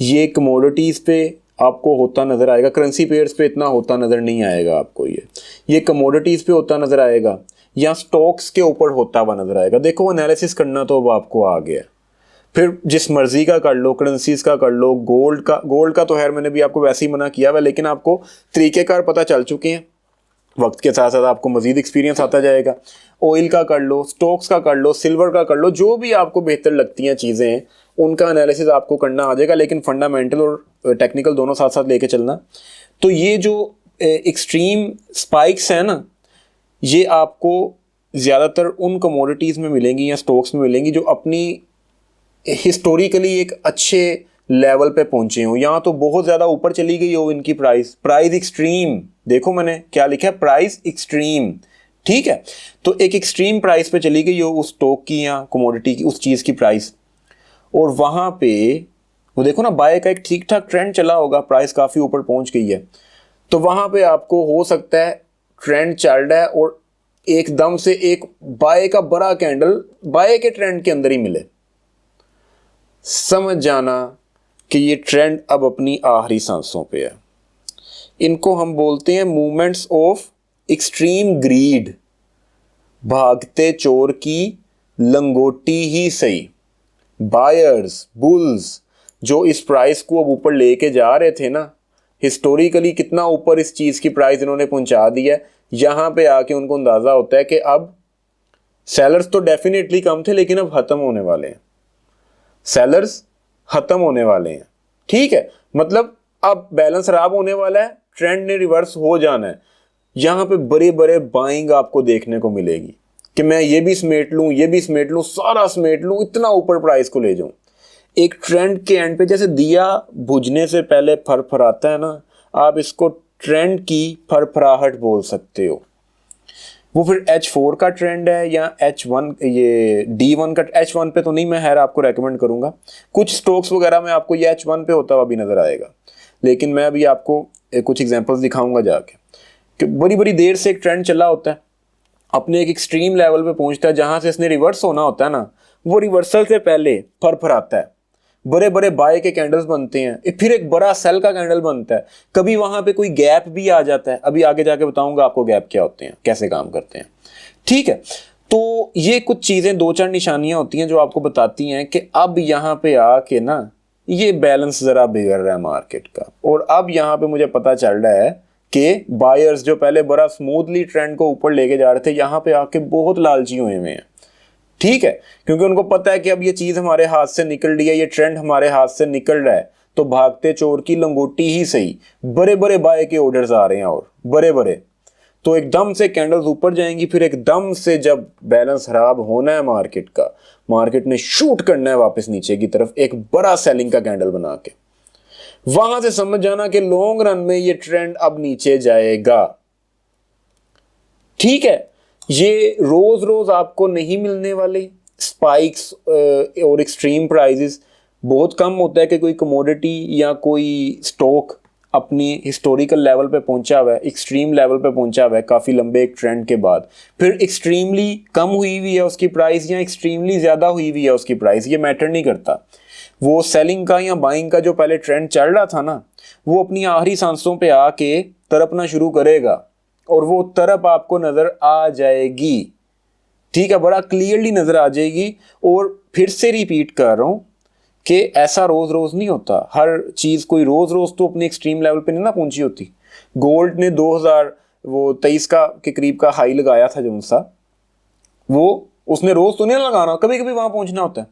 ये कमोडिटीज़ पे आपको होता नज़र आएगा, करेंसी पेयर्स पे इतना होता नज़र नहीं आएगा आपको, ये कमोडिटीज़ पे होता नज़र आएगा या स्टॉक्स के ऊपर होता हुआ नज़र आएगा। देखो एनालिसिस करना तो अब आपको आ गया, फिर जिस मर्जी का कर लो, करेंसीज़ का कर लो, गोल्ड का तो खैर मैंने भी आपको वैसे ही मना किया हुआ, लेकिन आपको तरीक़ेकार पता चल चुके हैं, वक्त के साथ साथ आपको मज़ीद एक्सपीरियंस आता जाएगा। ऑयल का कर लो, स्टॉक्स का कर लो, सिल्वर का कर लो, जो भी आपको बेहतर लगती हैं चीज़ें, उनका एनालिसिस आपको करना आ जाएगा, लेकिन फंडामेंटल और टेक्निकल दोनों साथ साथ लेके चलना। तो ये जो एक्सट्रीम स्पाइक्स हैं ना, ये आपको ज़्यादातर उन कमोडिटीज़ में मिलेंगी या स्टॉक्स में मिलेंगी जो अपनी हिस्टोरिकली एक अच्छे लेवल पे पहुंचे हो, यहाँ तो बहुत ज़्यादा ऊपर चली गई हो इनकी प्राइस एक्सट्रीम, देखो मैंने क्या लिखा है, प्राइस एक्सट्रीम, ठीक है। तो एक एक्सट्रीम प्राइस पे चली गई हो उस स्टॉक की या कमोडिटी की, उस चीज़ की प्राइस, और वहाँ पे वो देखो ना, बाय का एक ठीक ठाक ट्रेंड चला होगा, प्राइस काफ़ी ऊपर पहुँच गई है, तो वहाँ पे आपको हो सकता है ट्रेंड चल रहा है और एकदम से एक बाय का बड़ा कैंडल बाय के ट्रेंड के अंदर ही मिले, समझ जाना कि ये ट्रेंड अब अपनी आखिरी सांसों पे है। इनको हम बोलते हैं मूवमेंट्स ऑफ एक्सट्रीम ग्रीड, भागते चोर की लंगोटी ही सही। बायर्स, बुल्स जो इस प्राइस को अब ऊपर लेके जा रहे थे ना, हिस्टोरिकली कितना ऊपर इस चीज़ की प्राइस इन्होंने पहुंचा दी है, यहाँ पे आके उनको अंदाज़ा होता है कि अब सेलर्स तो डेफिनेटली कम थे, लेकिन अब ख़त्म होने वाले हैं, सेलर्स ख़त्म होने वाले हैं, ठीक है। मतलब अब बैलेंस खराब होने वाला है, ट्रेंड ने रिवर्स हो जाना है, यहाँ पे बड़े बड़े बाइंग आपको देखने को मिलेगी कि मैं ये भी समेट लूँ, ये भी समेट लूँ, सारा समेट लूँ, इतना ऊपर प्राइस को ले जाऊँ। एक ट्रेंड के एंड पे जैसे दिया बुझने से पहले फरफराता है ना, आप इसको ट्रेंड की फरफराहट बोल सकते हो। वो फिर H4 का ट्रेंड है या H1, ये D1 का, H1 पे तो नहीं मैं खैर आपको रेकमेंड करूँगा, कुछ स्टॉक्स वगैरह में आपको ये H1 पे होता हुआ भी नज़र आएगा, लेकिन मैं अभी आपको कुछ एग्जांपल्स दिखाऊंगा जाके कि बड़ी बड़ी देर से एक ट्रेंड चला होता है, अपने एक एक्सट्रीम लेवल पे पहुंचता है, जहाँ से इसने रिवर्स होना होता है ना, वो रिवर्सल से पहले फरफराता है, बड़े बड़े बाय के कैंडल्स बनते हैं, फिर एक बड़ा सेल का कैंडल बनता है, कभी वहां पे कोई गैप भी आ जाता है। अभी आगे जाके बताऊंगा आपको गैप क्या होते हैं, कैसे काम करते हैं। ठीक है, तो ये कुछ चीजें, दो चार निशानियां होती हैं जो आपको बताती हैं कि अब यहाँ पे आके ना ये बैलेंस जरा बिगड़ रहा है मार्केट का। और अब यहाँ पे मुझे पता चल रहा है कि बायर्स जो पहले बड़ा स्मूथली ट्रेंड को ऊपर लेके जा रहे थे, यहाँ पे आके बहुत लालची हुए हैं। ठीक है, क्योंकि उनको पता है कि अब ये चीज हमारे हाथ से निकल रही है, ये ट्रेंड हमारे हाथ से निकल रहा है, तो भागते चोर की लंगोटी ही सही, बड़े बड़े बाय के ऑर्डर्स आ रहे हैं और बड़े बड़े। तो एकदम से कैंडल्स ऊपर जाएंगी, फिर एकदम से जब बैलेंस खराब होना है मार्केट का, मार्केट ने शूट करना है वापस नीचे की तरफ एक बड़ा सेलिंग का कैंडल बना के, वहां से समझ जाना कि लॉन्ग रन में ये ट्रेंड अब नीचे जाएगा। ठीक है, ये रोज रोज आपको नहीं मिलने वाले स्पाइक्स और एक्सट्रीम प्राइजेस। बहुत कम होता है कि कोई कमोडिटी या कोई स्टॉक अपनी हिस्टोरिकल लेवल पे पहुंचा हुआ है, एक्सट्रीम लेवल पे पहुंचा हुआ है काफ़ी लंबे एक ट्रेंड के बाद, फिर एक्सट्रीमली कम हुई हुई है उसकी प्राइस या एक्सट्रीमली ज़्यादा हुई हुई है उसकी प्राइस, ये मैटर नहीं करता। वो सेलिंग का या बाइंग का जो पहले ट्रेंड चल रहा था ना, वो अपनी आखिरी सांसों पे आके तरपना शुरू करेगा और वो तरप आपको नज़र आ जाएगी। ठीक है, बड़ा क्लियरली नज़र आ जाएगी। और फिर से रिपीट कर रहा हूँ कि ऐसा रोज रोज नहीं होता, हर चीज कोई रोज रोज तो अपने एक्सट्रीम लेवल पे नहीं ना पहुंची होती। गोल्ड ने 2023 का के करीब का हाई लगाया था जो सा, वो उसने रोज तो नहीं लगाना, कभी कभी वहां पहुंचना होता है।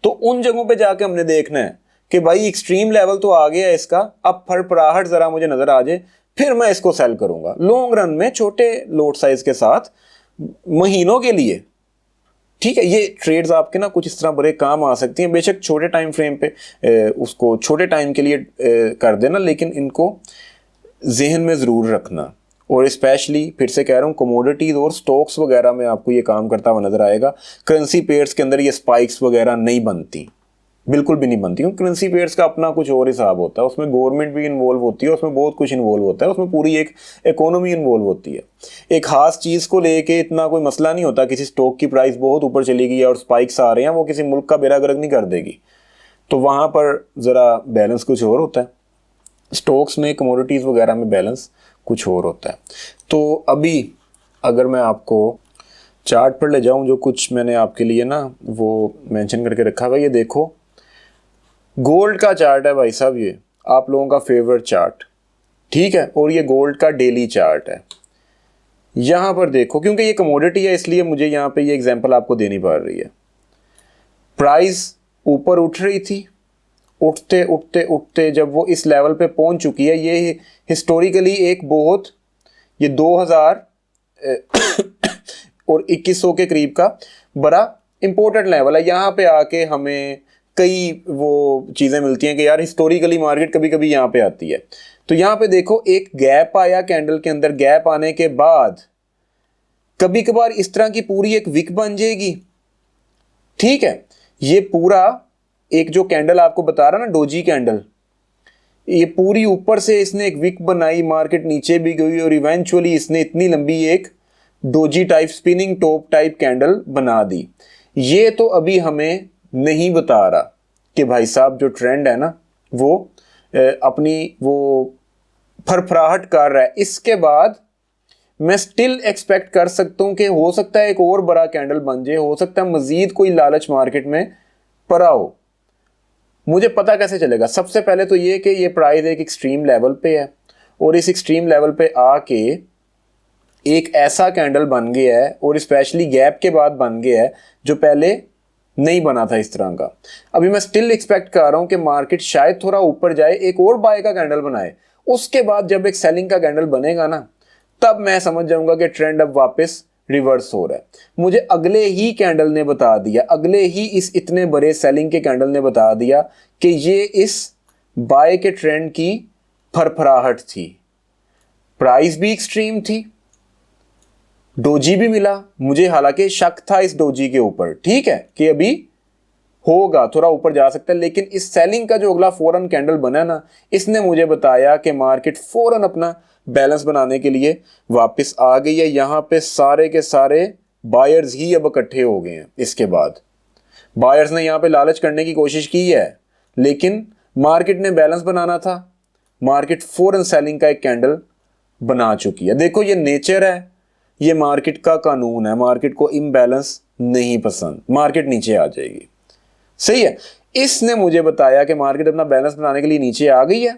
तो उन जगहों पे जाके हमने देखना है कि भाई एक्सट्रीम लेवल तो आ गया इसका, अब फड़फड़ाहट जरा मुझे नजर आ जाए, फिर मैं इसको सेल करूंगा लॉन्ग रन में छोटे लोट साइज के साथ महीनों के लिए। ठीक है, ये ट्रेड्स आपके ना कुछ इस तरह बड़े काम आ सकती हैं। बेशक छोटे टाइम फ्रेम पे उसको छोटे टाइम के लिए कर देना, लेकिन इनको जहन में ज़रूर रखना। और स्पेशली फिर से कह रहा हूँ, कमोडिटीज़ और स्टॉक्स वगैरह में आपको ये काम करता हुआ नज़र आएगा। करेंसी पेयर्स के अंदर ये स्पाइक्स वगैरह नहीं बनती, बिल्कुल भी नहीं बनती, क्योंकि करेंसी पेयर्स का अपना कुछ और हिसाब होता है, उसमें गवर्नमेंट भी इन्वॉल्व होती है, उसमें बहुत कुछ इन्वॉल्व होता है, उसमें पूरी एक इकोनॉमी इन्वॉल्व होती है। एक खास चीज़ को लेके इतना कोई मसला नहीं होता, किसी स्टॉक की प्राइस बहुत ऊपर चली गई है और स्पाइक्स आ रहे हैं, वो किसी मुल्क का बेड़ा गर्क नहीं कर देगी। तो वहाँ पर ज़रा बैलेंस कुछ और होता है, स्टॉक्स में कमोडिटीज़ वगैरह में बैलेंस कुछ और होता है। तो अभी अगर मैं आपको चार्ट पर ले जाऊँ, जो कुछ मैंने आपके लिए ना वो मेंशन करके रखा हुआ है, ये देखो गोल्ड का चार्ट है भाई साहब, ये आप लोगों का फेवरेट चार्ट। ठीक है, और ये गोल्ड का डेली चार्ट है। यहाँ पर देखो, क्योंकि ये कमोडिटी है इसलिए मुझे यहाँ पे ये एग्जांपल आपको देनी पड़ रही है। प्राइस ऊपर उठ रही थी, उठते उठते उठते जब वो इस लेवल पे पहुंच चुकी है, ये हिस्टोरिकली एक बहुत, ये 2000 और 2100 के करीब का बड़ा इंपॉर्टेंट लेवल है। यहाँ पे आके हमें कई वो चीज़ें मिलती हैं कि यार हिस्टोरिकली मार्केट कभी कभी यहाँ पे आती है। तो यहाँ पे देखो एक गैप आया कैंडल के अंदर, गैप आने के बाद कभी कभार इस तरह की पूरी एक विक बन जाएगी। ठीक है, ये पूरा एक जो कैंडल आपको बता रहा ना, डोजी कैंडल, ये पूरी ऊपर से इसने एक विक बनाई, मार्केट नीचे भी गई और इवेंचुअली इसने इतनी लंबी एक doji type spinning top type candle बना दी। ये तो अभी हमें नहीं बता रहा कि भाई साहब जो ट्रेंड है ना वो अपनी वो फरफराहट कर रहा है। इसके बाद मैं स्टिल एक्सपेक्ट कर सकता हूं कि हो सकता है एक और बड़ा कैंडल बन जाए, हो सकता है मजीद कोई लालच मार्केट में पड़ा हो। मुझे पता कैसे चलेगा? सबसे पहले तो ये कि ये प्राइस एक एक्सट्रीम लेवल पे है और इस एक्सट्रीम लेवल पे आके एक ऐसा कैंडल बन गया है और स्पेशली गैप के बाद बन गया है जो पहले नहीं बना था इस तरह का। अभी मैं स्टिल एक्सपेक्ट कर रहा हूं कि मार्केट शायद थोड़ा ऊपर जाए, एक और बाय का कैंडल बनाए, उसके बाद जब एक सेलिंग का कैंडल बनेगा ना, तब मैं समझ जाऊंगा कि ट्रेंड अब वापस रिवर्स हो रहा है। मुझे अगले ही कैंडल ने बता दिया, अगले ही इस इतने बड़े सेलिंग के कैंडल ने बता दिया कि ये इस बाय के ट्रेंड की फरफराहट थी। प्राइस भी एक्सट्रीम थी, डोजी भी मिला मुझे, हालांकि शक था इस डोजी के ऊपर, ठीक है, कि अभी होगा थोड़ा ऊपर जा सकता है, लेकिन इस सेलिंग का जो अगला फौरन कैंडल बना ना, इसने मुझे बताया कि मार्केट फौरन अपना बैलेंस बनाने के लिए वापस आ गई है। यहाँ पे सारे के सारे बायर्स ही अब इकट्ठे हो गए हैं। इसके बाद बायर्स ने यहाँ पे लालच करने की कोशिश की है, लेकिन मार्केट ने बैलेंस बनाना था, मार्केट फौरन सेलिंग का एक कैंडल बना चुकी है। देखो ये नेचर है, ये मार्केट का कानून है, मार्केट को इम्बैलेंस नहीं पसंद, मार्केट नीचे आ जाएगी। सही है, इसने मुझे बताया कि मार्केट अपना बैलेंस बनाने के लिए नीचे आ गई है,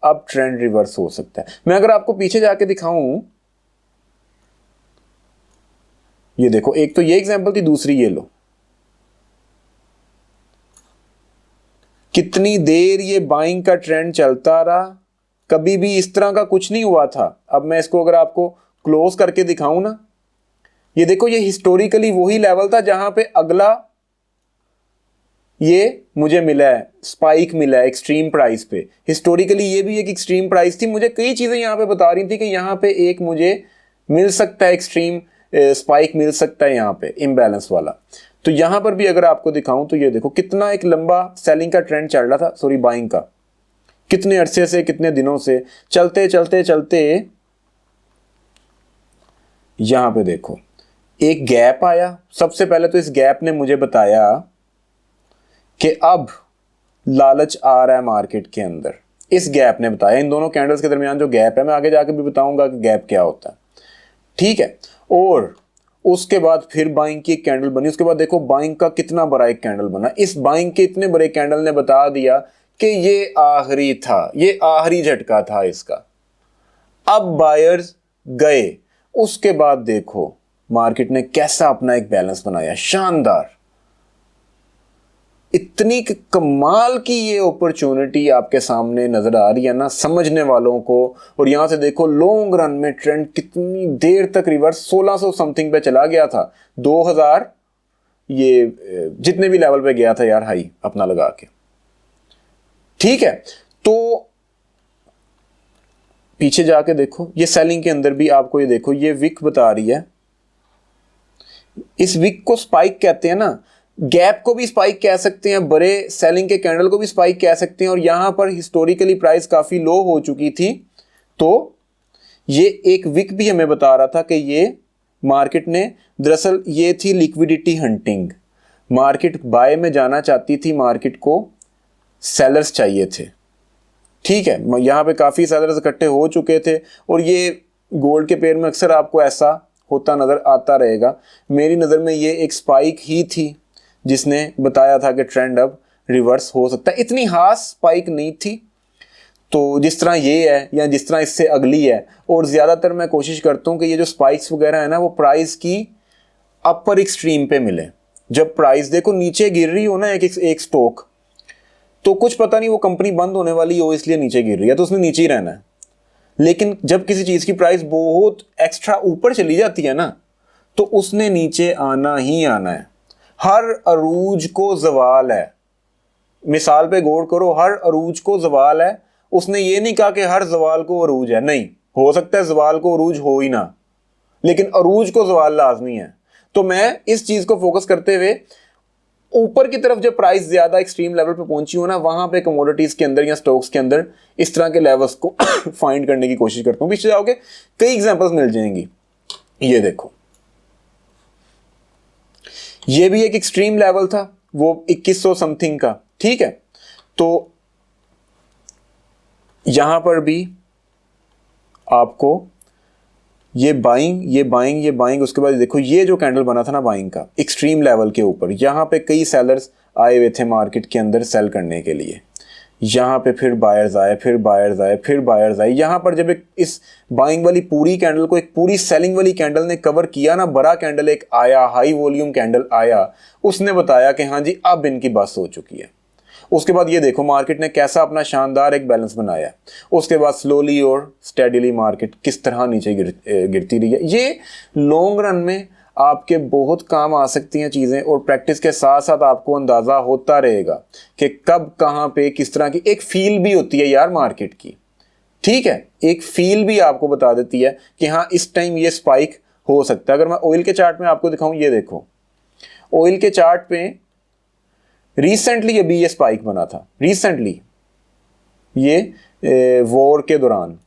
अब ट्रेंड रिवर्स हो सकता है। मैं अगर आपको पीछे जाके दिखाऊं, ये देखो, एक तो ये एग्जांपल थी, दूसरी ये लो, कितनी देर ये बाइंग का ट्रेंड चलता रहा, कभी भी इस तरह का कुछ नहीं हुआ था। अब मैं इसको अगर आपको क्लोज करके दिखाऊं ना, ये देखो, ये हिस्टोरिकली वही लेवल था जहां पे अगला ये मुझे मिला है, स्पाइक मिला है एक्सट्रीम प्राइस पे। हिस्टोरिकली ये भी एक एक्सट्रीम प्राइस थी, मुझे कई चीजें यहां पे बता रही थी कि यहां पे एक मुझे मिल सकता है एक्सट्रीम स्पाइक मिल सकता है यहां पे इम्बैलेंस वाला। तो यहां पर भी अगर आपको दिखाऊं तो ये देखो कितना एक लंबा सेलिंग का ट्रेंड चल रहा था, सॉरी बाइंग का, कितने अरसे से, कितने दिनों से चलते चलते चलते यहां पे देखो एक गैप आया। सबसे पहले तो इस गैप ने मुझे बताया कि अब लालच आ रहा है मार्केट के अंदर, इस गैप ने बताया। इन दोनों कैंडल्स के दरमियान जो गैप है, मैं आगे जाके भी बताऊंगा कि गैप क्या होता है, ठीक है। और उसके बाद फिर बाइंग की एक कैंडल बनी, उसके बाद देखो बाइंग का कितना बड़ा एक कैंडल बना। इस बाइंग के इतने बड़े कैंडल ने बता दिया कि ये आखिरी था, ये आखिरी झटका था इसका, अब बायर्स गए। उसके बाद देखो मार्केट ने कैसा अपना एक बैलेंस बनाया, शानदार। इतनी कमाल की ये अपॉर्चुनिटी आपके सामने नजर आ रही है ना समझने वालों को। और यहां से देखो लॉन्ग रन में ट्रेंड कितनी देर तक रिवर्स 1600 समथिंग पे चला गया था, 2000 ये जितने भी लेवल पे गया था यार हाई अपना लगा के, ठीक है। तो पीछे जाके देखो, ये सेलिंग के अंदर भी आपको ये देखो, ये विक बता रही है, इस विक को स्पाइक कहते हैं ना, गैप को भी स्पाइक कह सकते हैं, बड़े सेलिंग के कैंडल को भी स्पाइक कह सकते हैं। और यहां पर हिस्टोरिकली प्राइस काफी लो हो चुकी थी, तो ये एक विक भी हमें बता रहा था कि ये मार्केट ने, दरअसल ये थी लिक्विडिटी हंटिंग, मार्केट बाय में जाना चाहती थी, मार्केट को सेलर्स चाहिए थे, ठीक है। यहां पे काफी सेलर्स इकट्ठे हो चुके थे, और ये गोल्ड के पेयर में अक्सर आपको ऐसा होता नजर आता रहेगा। मेरी नजर में ये एक स्पाइक ही थी जिसने बताया था कि ट्रेंड अब रिवर्स हो सकता है। इतनी खास स्पाइक नहीं थी, तो जिस तरह ये है या जिस तरह इससे अगली है। और ज़्यादातर मैं कोशिश करता हूँ कि ये जो स्पाइक्स वगैरह है ना, वो प्राइस की अपर एक्सट्रीम पे मिले। जब प्राइस देखो नीचे गिर रही हो ना एक स्टॉक, तो कुछ पता नहीं वो कंपनी बंद होने वाली हो इसलिए नीचे गिर रही है, तो उसने नीचे ही रहना है। लेकिन जब किसी चीज़ की प्राइस बहुत एक्स्ट्रा ऊपर चली जाती है ना, तो उसने नीचे आना ही आना है। हर अरूज को जवाल है, मिसाल पे गौर करो, हर अरूज को जवाल है। उसने ये नहीं कहा कि हर जवाल को अरूज है, नहीं, हो सकता है जवाल को अरूज हो ही ना, लेकिन अरूज को जवाल लाजमी है। तो मैं इस चीज को फोकस करते हुए ऊपर की तरफ जब प्राइस ज्यादा एक्सट्रीम लेवल पे पहुंची हो ना, वहां पे कमोडिटीज के अंदर या स्टॉक्स के अंदर इस तरह के लेवल्स को फाइंड करने की कोशिश करता हूं। पीछे जाओगे कई एग्जांपल्स मिल जाएंगी। ये देखो, ये भी एक एक्सट्रीम लेवल था, वो 2100 समथिंग का, ठीक है। तो यहां पर भी आपको ये बाइंग, उसके बाद देखो ये जो कैंडल बना था ना बाइंग का एक्सट्रीम लेवल के ऊपर, यहां पे कई सेलर्स आए हुए थे मार्केट के अंदर सेल करने के लिए। यहाँ पे फिर बायर्स आए, फिर बायर्स आए, फिर बायर्स आए। यहाँ पर जब एक इस बाइंग वाली पूरी कैंडल को एक पूरी सेलिंग वाली कैंडल ने कवर किया ना, बड़ा कैंडल एक आया, हाई वॉल्यूम कैंडल आया, उसने बताया कि हाँ जी अब इनकी बस हो चुकी है। उसके बाद ये देखो मार्केट ने कैसा अपना शानदार एक बैलेंस बनाया। उसके बाद स्लोली और स्टेडीली मार्केट किस तरह नीचे गिरती रही है। ये लॉन्ग रन में आपके बहुत काम आ सकती हैं चीज़ें, और प्रैक्टिस के साथ साथ आपको अंदाज़ा होता रहेगा कि कब कहाँ पे किस तरह की एक फील भी होती है यार मार्केट की, ठीक है। एक फील भी आपको बता देती है कि हाँ इस टाइम ये स्पाइक हो सकता है। अगर मैं ऑयल के चार्ट में आपको दिखाऊं, ये देखो ऑयल के चार्ट पे रिसेंटली अभी ये स्पाइक बना था, रिसेंटली ये वॉर के दौरान,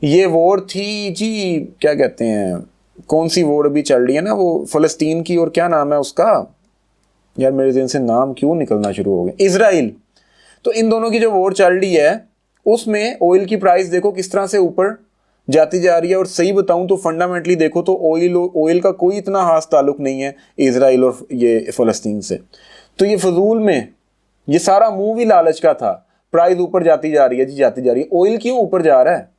ये वॉर थी जी, क्या कहते हैं, कौन सी वॉर अभी चल रही है ना, वो फलस्तीन की, और क्या नाम है उसका, यार मेरे दिन से नाम क्यों निकलना शुरू हो गए, इजराइल। तो इन दोनों की जो वॉर चल रही है उसमें ऑयल की प्राइस देखो किस तरह से ऊपर जाती जा रही है। और सही बताऊं तो फंडामेंटली देखो तो ऑयल का कोई इतना खास ताल्लुक नहीं है इजराइल और ये फ़लस्तीन से। तो ये फजूल में ये सारा मूव ही लालच का था। प्राइस ऊपर जाती जा रही है जी, जाती जा रही है। ऑयल क्यों ऊपर जा रहा है?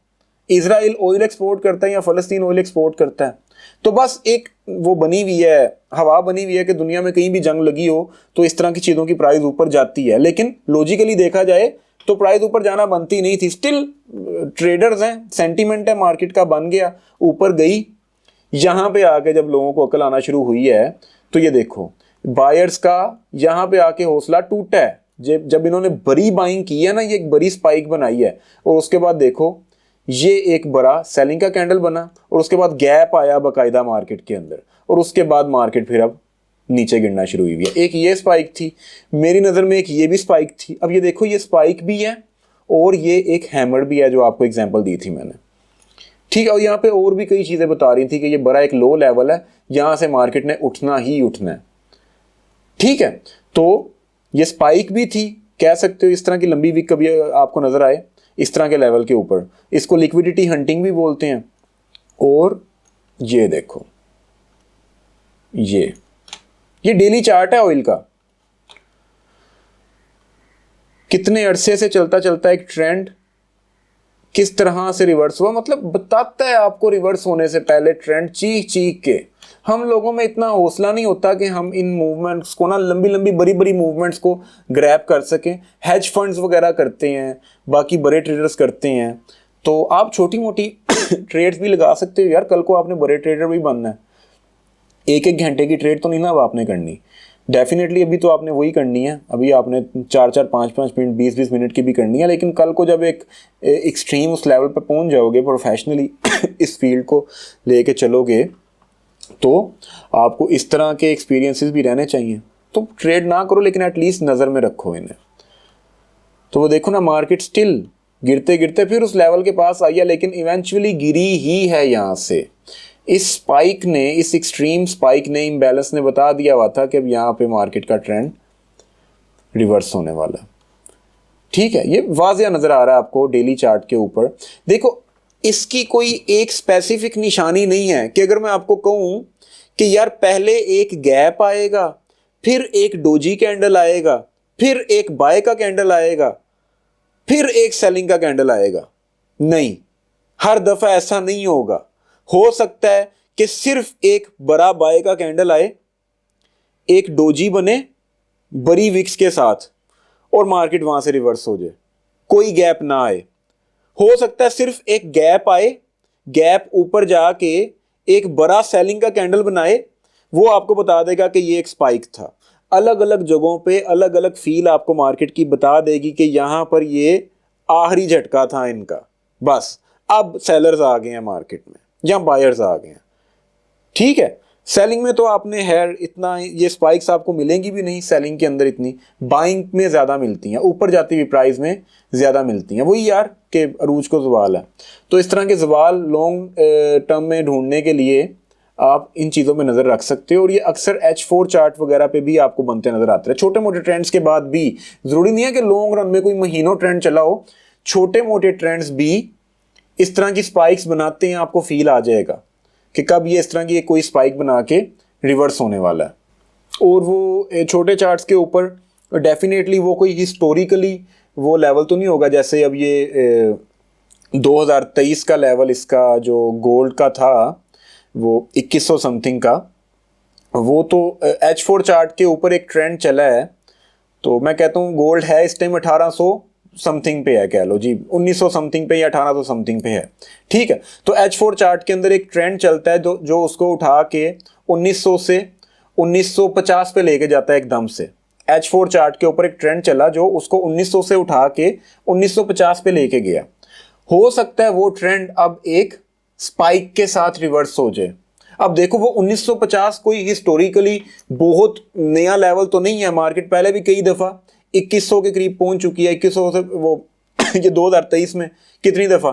इजराइल ऑयल एक्सपोर्ट करता है या फ़लस्तीन ऑयल एक्सपोर्ट करता है? तो बस एक वो बनी हुई है, हवा बनी हुई है कि दुनिया में कहीं भी जंग लगी हो तो इस तरह की चीज़ों की प्राइस ऊपर जाती है। लेकिन लॉजिकली देखा जाए तो प्राइस ऊपर जाना बनती नहीं थी। स्टिल ट्रेडर्स हैं, सेंटीमेंट है मार्केट का, बन गया, ऊपर गई। यहाँ पे आके जब लोगों को अकल आना शुरू हुई है तो ये देखो बायर्स का यहाँ पे आके हौसला टूटा है। जब इन्होंने बड़ी बाइंग की है ना, ये एक बड़ी स्पाइक बनाई है, और उसके बाद देखो ये एक बड़ा सेलिंग का कैंडल बना, और उसके बाद गैप आया बाकायदा मार्केट के अंदर, और उसके बाद मार्केट फिर अब नीचे गिरना शुरू हुई है। एक ये स्पाइक थी मेरी नज़र में, एक ये भी स्पाइक थी। अब ये देखो ये स्पाइक भी है और ये एक हैमर भी है जो आपको एग्जांपल दी थी मैंने, ठीक है। और यहाँ पे और भी कई चीज़ें बता रही थी कि ये बड़ा एक लो लेवल है, यहाँ से मार्केट ने उठना ही उठना है, ठीक है। तो ये स्पाइक भी थी, कह सकते हो इस तरह की लंबी विक कभी आपको नज़र आए इस तरह के लेवल के ऊपर, इसको लिक्विडिटी हंटिंग भी बोलते हैं। और ये देखो ये डेली चार्ट है ऑयल का, कितने अरसे से चलता चलता एक ट्रेंड किस तरह से रिवर्स हुआ, मतलब बताता है आपको रिवर्स होने से पहले ट्रेंड चीख चीख के। हम लोगों में इतना हौसला नहीं होता कि हम इन मूवमेंट्स को ना, लंबी लंबी बड़ी बड़ी मूवमेंट्स को ग्रैब कर सकें। हेज फंड्स वगैरह करते हैं, बाकी बड़े ट्रेडर्स करते हैं, तो आप छोटी मोटी ट्रेड्स भी लगा सकते हो यार। कल को आपने बड़े ट्रेडर भी बनना है, एक एक घंटे की ट्रेड तो नहीं ना अब आपने करनी, डेफिनेटली अभी तो आपने वही करनी है, अभी आपने 4-4 5-5 मिनट 20-20 मिनट की भी करनी है। लेकिन कल को जब एक एक्सट्रीम उस लेवल पे पहुंच जाओगे प्रोफेशनली इस फील्ड को लेके चलोगे, तो आपको इस तरह के एक्सपीरियंसेस भी रहने चाहिए। तो ट्रेड ना करो लेकिन एटलीस्ट नज़र में रखो इन्हें। तो वो देखो ना मार्केट स्टिल गिरते गिरते फिर उस लेवल के पास आई है, लेकिन इवेंचुअली गिरी ही है यहाँ से। इस स्पाइक ने, इस एक्सट्रीम स्पाइक ने, इम्बैलेंस ने बता दिया हुआ था कि अब यहाँ पे मार्केट का ट्रेंड रिवर्स होने वाला है, ठीक है। ये वाज़िया नज़र आ रहा है आपको डेली चार्ट के ऊपर। देखो इसकी कोई एक स्पेसिफिक निशानी नहीं है कि अगर मैं आपको कहूँ कि यार पहले एक गैप आएगा, फिर एक डोजी कैंडल आएगा, फिर एक बाय का कैंडल आएगा, फिर एक सेलिंग का कैंडल आएगा, नहीं, हर दफ़ा ऐसा नहीं होगा। हो सकता है कि सिर्फ एक बड़ा बाय का कैंडल आए, एक डोजी बने बड़ी विक्स के साथ, और मार्केट वहां से रिवर्स हो जाए, कोई गैप ना आए। हो सकता है सिर्फ एक गैप आए, गैप ऊपर जाके एक बड़ा सेलिंग का कैंडल बनाए, वो आपको बता देगा कि ये एक स्पाइक था। अलग अलग जगहों पे अलग अलग फील आपको मार्केट की बता देगी कि यहाँ पर ये आखिरी झटका था इनका, बस अब सेलर्स आ गए हैं मार्केट में या बायर्स आ गए हैं, ठीक है। सेलिंग में तो आपने इतना ये स्पाइक्स आपको मिलेंगी भी नहीं, सेलिंग के अंदर इतनी, बाइंग में ज़्यादा मिलती हैं, ऊपर जाती हुई प्राइस में ज़्यादा मिलती हैं। वही यार कि अरूज को ज़वाल है। तो इस तरह के ज़वाल लॉन्ग टर्म में ढूंढने के लिए आप इन चीज़ों में नज़र रख सकते हो। और ये अक्सर H4 चार्ट वगैरह पे भी आपको बनते नज़र आते हैं। छोटे मोटे ट्रेंड्स के बाद भी, ज़रूरी नहीं है कि लॉन्ग रन में कोई महीनों ट्रेंड चला हो, छोटे मोटे ट्रेंड्स भी इस तरह की स्पाइक्स बनाते हैं, आपको फील आ जाएगा कि कब ये इस तरह की कोई स्पाइक बना के रिवर्स होने वाला है। और वो छोटे चार्ट्स के ऊपर डेफिनेटली वो कोई हिस्टोरिकली वो लेवल तो नहीं होगा, जैसे अब ये 2023 का लेवल इसका जो गोल्ड का था वो 2100 समथिंग का, वो तो H4 चार्ट के ऊपर एक ट्रेंड चला है। तो मैं कहता हूँ गोल्ड है इस टाइम 1800 समथिंग पे है, कह लो जी 1900 समथिंग पे या 1800 समथिंग पे है, ठीक है। तो H4 चार्ट के अंदर एक ट्रेंड चलता है जो उसको उठा के 1900 से 1950 पे लेके जाता है एकदम से। H4 चार्ट के ऊपर एक ट्रेंड चला जो उसको 1900 से उठा के 1950 पे लेके गया। हो सकता है वो ट्रेंड अब एक स्पाइक के साथ रिवर्स हो जाए। अब देखो वो 1950 कोई हिस्टोरिकली बहुत नया लेवल तो नहीं है, मार्केट पहले भी कई दफ़ा 2100 के करीब पहुंच चुकी है, 2100 से वो ये 2023 में कितनी दफ़ा,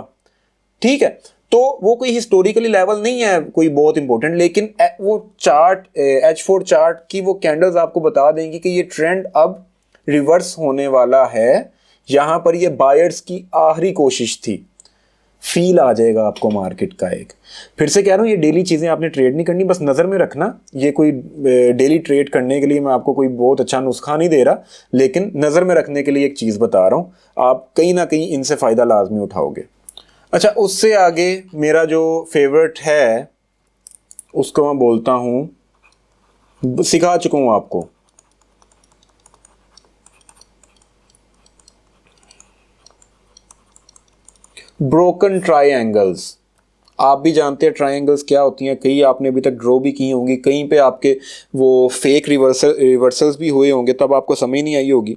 ठीक है। तो वो कोई हिस्टोरिकली लेवल नहीं है कोई बहुत इंपॉर्टेंट, लेकिन वो चार्ट H4 चार्ट की वो कैंडल्स आपको बता देंगी कि ये ट्रेंड अब रिवर्स होने वाला है, यहाँ पर ये बायर्स की आखिरी कोशिश थी। फील आ जाएगा आपको मार्केट का। एक फिर से कह रहा हूँ, ये डेली चीज़ें आपने ट्रेड नहीं करनी, बस नज़र में रखना। ये कोई डेली ट्रेड करने के लिए मैं आपको कोई बहुत अच्छा नुस्खा नहीं दे रहा, लेकिन नज़र में रखने के लिए एक चीज़ बता रहा हूँ, आप कहीं ना कहीं इनसे फ़ायदा लाजमी उठाओगे। अच्छा, उससे आगे मेरा जो फेवरेट है उसको मैं बोलता हूँ, सिखा चुका हूँ आपको, ब्रोकन ट्रायंगल्स। आप भी जानते हैं ट्रायंगल्स क्या होती हैं, कई आपने अभी तक ड्रॉ भी की होंगी, कहीं पे आपके वो फेक रिवर्सल्स भी हुए होंगे, तब आपको समझ नहीं आई होगी,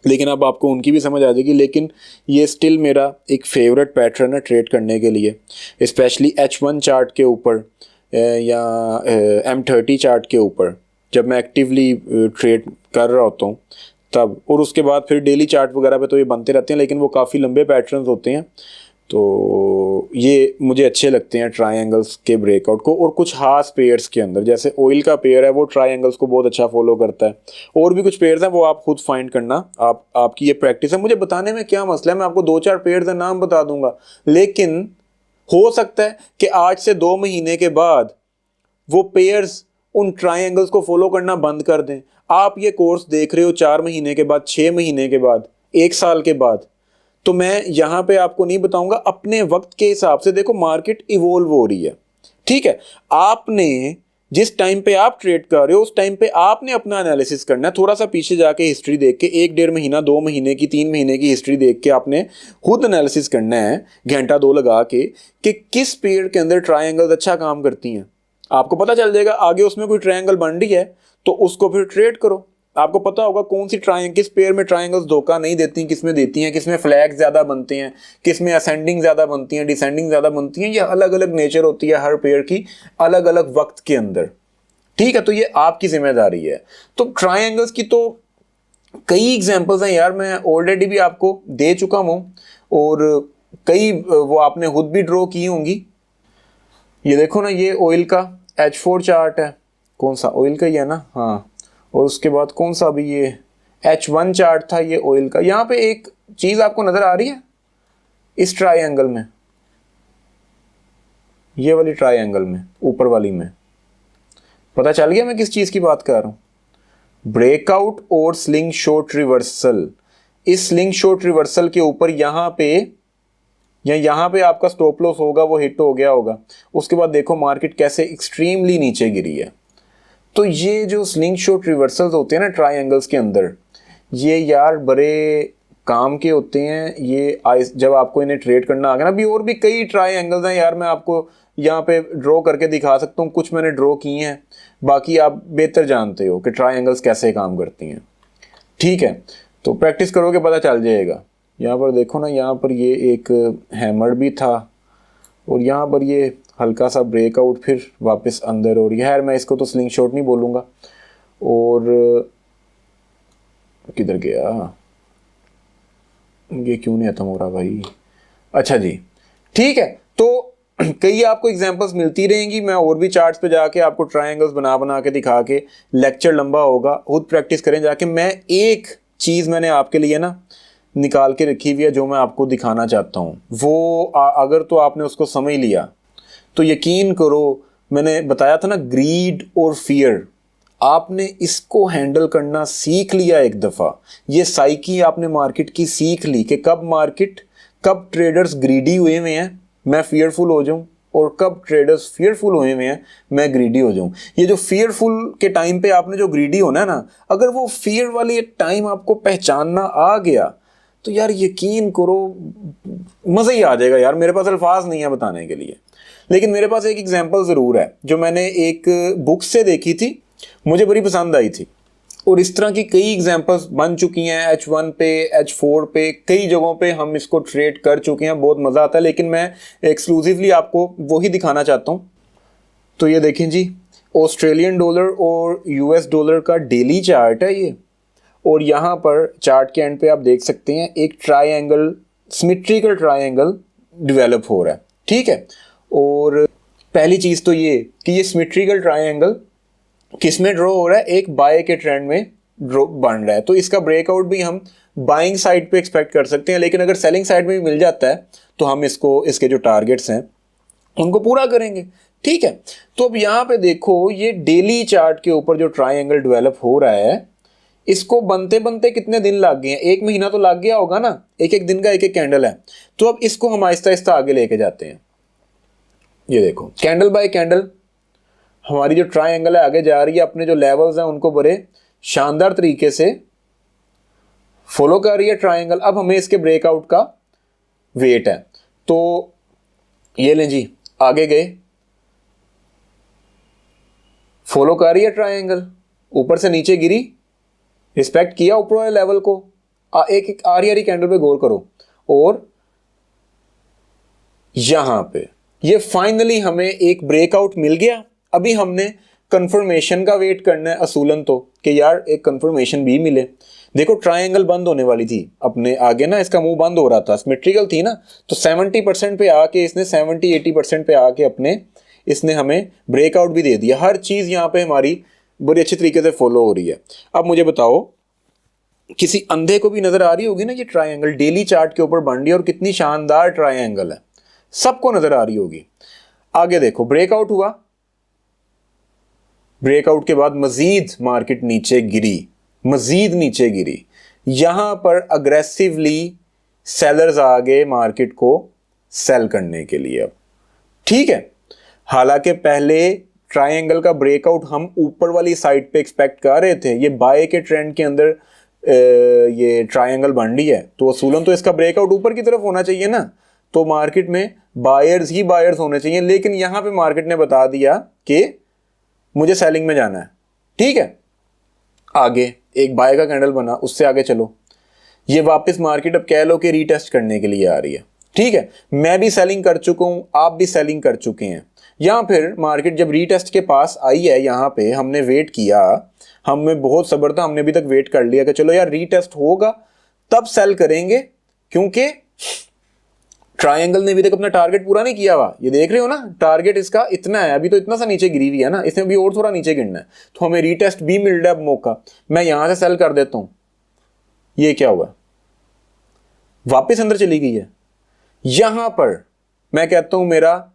लेकिन अब आपको उनकी भी समझ आ जाएगी। लेकिन ये स्टिल मेरा एक फेवरेट पैटर्न है ट्रेड करने के लिए, स्पेशली H1 चार्ट के ऊपर या M30 चार्ट के ऊपर जब मैं एक्टिवली ट्रेड कर रहा होता हूँ तब। और उसके बाद फिर डेली चार्ट वगैरह पे तो ये बनते रहते हैं, लेकिन वो काफ़ी लंबे पैटर्न्स होते हैं, तो ये मुझे अच्छे लगते हैं ट्रायंगल्स के ब्रेकआउट को। और कुछ खास पेयर्स के अंदर, जैसे ऑयल का पेयर है वो ट्रायंगल्स को बहुत अच्छा फॉलो करता है, और भी कुछ पेयर्स हैं वो आप खुद फाइंड करना, आपकी ये प्रैक्टिस है। मुझे बताने में क्या मसला है, मैं आपको 2-4 पेयर्स का नाम बता दूंगा, लेकिन हो सकता है कि आज से 2 महीने के बाद वो पेयर्स उन ट्रायंगल्स को फॉलो करना बंद कर दें। आप ये कोर्स देख रहे हो 4 महीने के बाद, 6 महीने के बाद, 1 साल के बाद, तो मैं यहाँ पे आपको नहीं बताऊंगा, अपने वक्त के हिसाब से देखो मार्केट इवोल्व हो रही है, ठीक है। आपने जिस टाइम पे आप ट्रेड कर रहे हो उस टाइम पे आपने अपना एनालिसिस करना है, थोड़ा सा पीछे जाके हिस्ट्री देख के, 1-1.5 महीना, 2 महीने की, 3 महीने की हिस्ट्री देख के आपने खुद एनालिसिस करना है, घंटा 2 लगा के, कि किस पीरियड के अंदर ट्रायंगल्स अच्छा काम करती हैं। आपको पता चल जाएगा, आगे उसमें कोई ट्रायंगल बन रही है तो उसको फिर ट्रेड करो। आपको पता होगा कौन सी किस पेयर में ट्रायंगल्स धोखा नहीं देती, किस में देती हैं, किस में फ्लैग ज़्यादा बनते हैं, किस में असेंडिंग ज़्यादा बनती हैं, डिसेंडिंग ज़्यादा बनती हैं। ये अलग अलग नेचर होती है हर पेयर की, अलग अलग वक्त के अंदर, ठीक है। तो ये आपकी जिम्मेदारी है। तो ट्रायंगल्स की तो कई एग्जांपल्स हैं यार, मैं ऑलरेडी भी आपको दे चुका हूँ, और कई वो आपने खुद भी ड्रॉ की होंगी। ये देखो ना, ये ऑयल का H4 चार्ट है, कौन सा, ऑयल का ही है ना, हाँ। और उसके बाद कौन सा, अभी ये H1 चार्ट था, ये ऑयल का। यहाँ पे एक चीज़ आपको नज़र आ रही है इस ट्रायंगल में, ये वाली ट्रायंगल में, ऊपर वाली में, पता चल गया मैं किस चीज़ की बात कर रहा हूँ? ब्रेकआउट और स्लिंग शॉट रिवर्सल। इस स्लिंग शॉट रिवर्सल के ऊपर यहाँ पे या यहाँ पे आपका स्टॉप लॉस होगा, वो हिट हो गया होगा। उसके बाद देखो मार्केट कैसे एक्सट्रीमली नीचे गिरी है। तो ये जो स्लिंग शॉट रिवर्सल्स होते हैं ना ट्रायंगल्स के अंदर, ये यार बड़े काम के होते हैं। ये जब आपको इन्हें ट्रेड करना आ गया ना, अभी और भी कई ट्रायंगल्स हैं यार, मैं आपको यहाँ पे ड्रॉ करके दिखा सकता हूँ, कुछ मैंने ड्रॉ किए हैं, बाकी आप बेहतर जानते हो कि ट्रायंगल्स कैसे काम करती हैं, ठीक है। तो प्रैक्टिस करोगे पता चल जाएगा। यहाँ पर देखो ना, यहाँ पर ये एक हैमर भी था, और यहाँ पर ये हल्का सा ब्रेकआउट, फिर वापस अंदर, और यार मैं इसको तो स्लिंग शॉट नहीं बोलूँगा। और किधर गया, ये क्यों नहीं खत्म हो रहा भाई? अच्छा जी, ठीक है। तो कई आपको एग्जांपल्स मिलती रहेंगी, मैं और भी चार्ट्स पे जाके आपको ट्रायंगल्स बना बना के दिखा के, लेक्चर लंबा होगा, खुद प्रैक्टिस करें जाके। मैं एक चीज़ मैंने आपके लिए ना निकाल के रखी हुई है जो मैं आपको दिखाना चाहता हूँ, वो अगर तो आपने उसको समझ लिया तो यकीन करो, मैंने बताया था ना ग्रीड और फियर, आपने इसको हैंडल करना सीख लिया एक दफ़ा, ये साइकी आपने मार्केट की सीख ली कि कब ट्रेडर्स ग्रीडी हुए हुए हैं मैं फियरफुल हो जाऊं, और कब ट्रेडर्स फियरफुल हुए हुए हैं मैं ग्रीडी हो जाऊं। ये जो फियरफुल के टाइम पे आपने जो ग्रीडी होना है ना, अगर वो फियर वाली टाइम आपको पहचानना आ गया तो यार यकीन करो मज़ा ही आ जाएगा यार। मेरे पास अल्फाज नहीं है बताने के लिए, लेकिन मेरे पास एक एग्जांपल ज़रूर है जो मैंने एक बुक से देखी थी, मुझे बड़ी पसंद आई थी। और इस तरह की कई एग्जांपल्स बन चुकी हैं, H1 पे, H4 पे, कई जगहों पे हम इसको ट्रेड कर चुके हैं, बहुत मज़ा आता है। लेकिन मैं एक्सक्लूसिवली आपको वही दिखाना चाहता हूँ। तो ये देखें जी, ऑस्ट्रेलियन डॉलर और US डॉलर का डेली चार्ट है ये, और यहाँ पर चार्ट के एंड पे आप देख सकते हैं एक ट्रायंगल, सिमेट्रिकल ट्रायंगल डेवलप हो रहा है। ठीक है। और पहली चीज़ तो ये कि ये सिमेट्रिकल ट्रायंगल किस में ड्रॉ हो रहा है, एक बाय के ट्रेंड में ड्रॉ बन रहा है, तो इसका ब्रेकआउट भी हम बाइंग साइड पे एक्सपेक्ट कर सकते हैं, लेकिन अगर सेलिंग साइड में भी मिल जाता है तो हम इसको, इसके जो टारगेट्स हैं उनको पूरा करेंगे। ठीक है, तो अब यहाँ पे देखो ये डेली चार्ट के ऊपर जो ट्रायंगल डेवलप हो रहा है, इसको बनते बनते कितने दिन लग गए हैं, 1 महीना तो लग गया होगा ना, एक एक दिन का एक एक कैंडल है। तो अब इसको हम आहिस्ता आहिस्ता आगे लेके जाते हैं। ये देखो कैंडल बाय कैंडल हमारी जो ट्रायंगल है आगे जा रही है, अपने जो लेवल्स हैं उनको बड़े शानदार तरीके से फॉलो कर रही है ट्रायंगल। अब हमें इसके ब्रेकआउट का वेट है, तो ये लें जी, आगे गए, फॉलो कर रही है ट्रायंगल, ऊपर से नीचे गिरी, रिस्पेक्ट किया ऊपर वाले लेवल को। एक एक आ रही कैंडल पे गौर करो, और यहां पे ये फाइनली हमें एक ब्रेकआउट मिल गया। अभी हमने कंफर्मेशन का वेट करना है असूलन, तो कि यार एक कंफर्मेशन भी मिले। देखो ट्रायंगल बंद होने वाली थी अपने आगे ना, इसका मुंह बंद हो रहा था, सिमेट्रिकल थी ना, तो 70% पे आके इसने 70-80% पे आके अपने इसने हमें ब्रेकआउट भी दे दिया। हर चीज़ यहाँ पे हमारी बड़ी अच्छी तरीके से फॉलो हो रही है। अब मुझे बताओ, किसी अंधे को भी नजर आ रही होगी ना ये ट्रायंगल डेली चार्ट के ऊपर बन रही है, और कितनी शानदार ट्रायंगल है, सबको नजर आ रही होगी। आगे देखो ब्रेकआउट हुआ, ब्रेकआउट के बाद मजीद मार्केट नीचे गिरी, मजीद नीचे गिरी, यहां पर अग्रेसिवली सेलर्स आ गए मार्केट को सेल करने के लिए। अब ठीक है, हालांकि पहले ट्रायंगल का ब्रेकआउट हम ऊपर वाली साइड पे एक्सपेक्ट कर रहे थे, ये बाय के ट्रेंड के अंदर ये ट्रायंगल बन रही है, तो असूलन तो इसका ब्रेकआउट ऊपर की तरफ होना चाहिए ना, तो मार्केट में बायर्स ही बायर्स होने चाहिए, लेकिन यहां पे मार्केट ने बता दिया कि मुझे सेलिंग में जाना है। ठीक है, आगे एक बाय का कैंडल बना, उससे आगे चलो, ये वापस मार्केट अब कह लो कि रीटेस्ट करने के लिए आ रही है। ठीक है, मैं भी सेलिंग कर चुका हूं, आप भी सेलिंग कर चुके हैं। या फिर मार्केट जब रीटेस्ट के पास आई है, यहाँ पे हमने वेट किया, हमें बहुत सब्र था, हमने अभी तक वेट कर लिया कि चलो यार रीटेस्ट होगा तब सेल करेंगे, क्योंकि ट्रायंगल ने अभी तक अपना टारगेट पूरा नहीं किया हुआ। ये देख रहे हो ना, टारगेट इसका इतना है, अभी तो इतना सा नीचे गिरी हुई है ना, इसमें अभी और थोड़ा नीचे गिरना है, तो हमें रीटेस्ट भी मिल रहा है अब मौका। मैं यहां से सेल कर देता हूं, ये क्या हुआ, वापस अंदर चली गई है। यहां पर मैं कहता हूं मेरा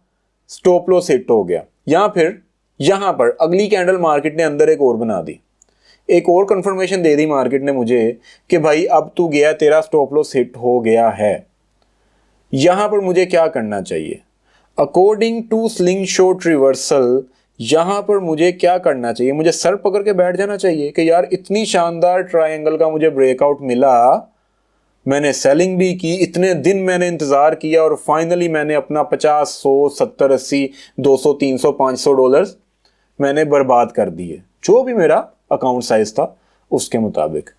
स्टॉप लॉस हिट हो गया, या फिर यहां पर अगली कैंडल मार्केट ने अंदर एक और बना दी, एक और कंफर्मेशन दे दी मार्केट ने मुझे कि भाई अब तू गया, तेरा स्टॉप लॉस हिट हो गया है। यहां पर मुझे क्या करना चाहिए, according to sling shot reversal, यहां पर मुझे क्या करना चाहिए, मुझे सर पकड़ के बैठ जाना चाहिए कि यार इतनी शानदार ट्रायंगल का मुझे ब्रेकआउट मिला, मैंने सेलिंग भी की, इतने दिन मैंने इंतजार किया, और फाइनली मैंने अपना 50, 100, 70, 80, 200, 300, 500 डॉलर्स मैंने बर्बाद कर दिए, जो भी मेरा अकाउंट साइज था उसके मुताबिक।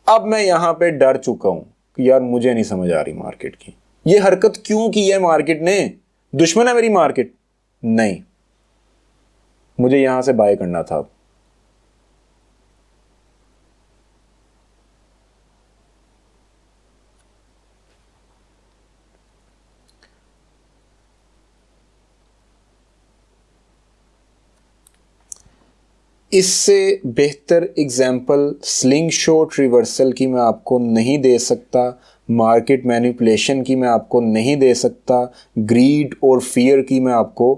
अब मैं यहां पे डर चुका हूं कि यार मुझे नहीं समझ आ रही मार्केट की, ये हरकत क्यों की है मार्केट ने, दुश्मन है मेरी मार्केट? नहीं, मुझे यहां से बाय करना था। इससे बेहतर एग्जाम्पल स्लिंग शॉट रिवर्सल की मैं आपको नहीं दे सकता, मार्केट मैनिपुलेशन की मैं आपको नहीं दे सकता, ग्रीड और फियर की मैं आपको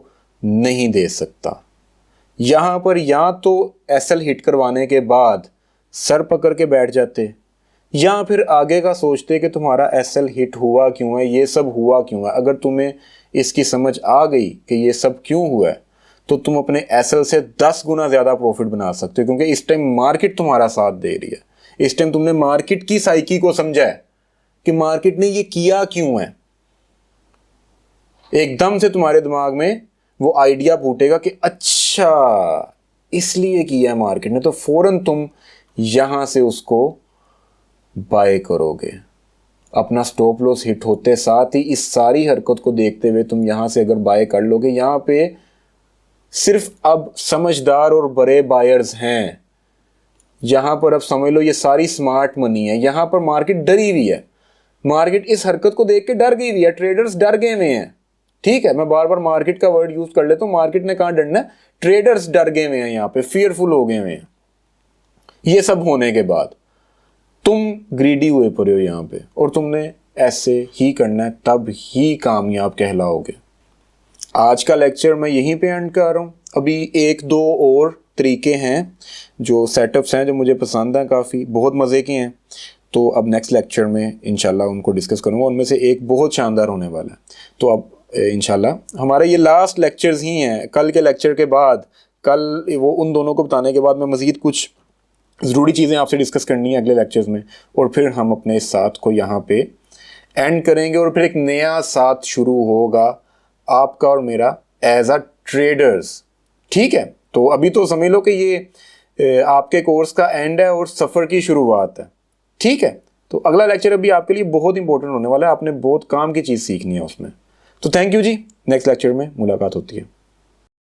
नहीं दे सकता। यहाँ पर या तो एसएल हिट करवाने के बाद सर पकड़ के बैठ जाते, या फिर आगे का सोचते कि तुम्हारा एसएल हिट हुआ क्यों है, ये सब हुआ क्यों है। अगर तुम्हें इसकी समझ आ गई कि ये सब क्यों हुआ है, तो तुम अपने एसएल से 10 गुना ज़्यादा प्रॉफिट बना सकते हो, क्योंकि इस टाइम मार्केट तुम्हारा साथ दे रही है। इस टाइम तुमने मार्केट की साइकी को समझा है कि मार्केट ने ये किया क्यों है। एकदम से तुम्हारे दिमाग में वो आइडिया फूटेगा कि अच्छा इसलिए किया है मार्केट ने, तो फौरन तुम यहां से उसको बाय करोगे। अपना स्टॉप लॉस हिट होते साथ ही इस सारी हरकत को देखते हुए तुम यहां से अगर बाय कर लोगे, यहां पे सिर्फ अब समझदार और बड़े बायर्स हैं। यहां पर अब समझ लो ये सारी स्मार्ट मनी है। यहां पर मार्केट डरी हुई है, मार्केट इस हरकत को देख के डर गई हुई है, ट्रेडर्स डर गए हुए हैं। ठीक है, मैं बार बार मार्केट का वर्ड यूज कर लेता हूँ, मार्केट ने कहाँ डरना है, ट्रेडर्स डर गए हुए हैं यहाँ पे, फियरफुल हो गए हुए हैं। ये सब होने के बाद तुम ग्रीडी हुए पड़े हो यहाँ पे, और तुमने ऐसे ही करना है, तब ही कामयाब कहलाओगे। आज का लेक्चर मैं यहीं पे एंड कर रहा हूँ। अभी एक दो और तरीके हैं जो सेटअप्स हैं जो मुझे पसंद हैं, काफ़ी बहुत मज़े के हैं, तो अब नेक्स्ट लेक्चर में इंशाल्लाह उनको डिस्कस करूँगा। उनमें से एक बहुत शानदार होने वाला है। तो अब इंशाल्लाह हमारे ये लास्ट लेक्चर्स ही हैं। कल के लेक्चर के बाद, कल वो उन दोनों को बताने के बाद मैं मज़ीद कुछ ज़रूरी चीज़ें आपसे डिस्कस करनी है अगले लेक्चर्स में, और फिर हम अपने इस साथ को यहाँ पे एंड करेंगे और फिर एक नया साथ शुरू होगा आपका और मेरा एज अ ट्रेडर्स। ठीक है, तो अभी तो समझ लो कि ये आपके कोर्स का एंड है और सफ़र की शुरुआत है। ठीक है, तो अगला लेक्चर अभी आपके लिए बहुत इंपॉर्टेंट होने वाला है, आपने बहुत काम की चीज़ सीखनी है उसमें। तो थैंक यू जी, नेक्स्ट लेक्चर में मुलाकात होती है।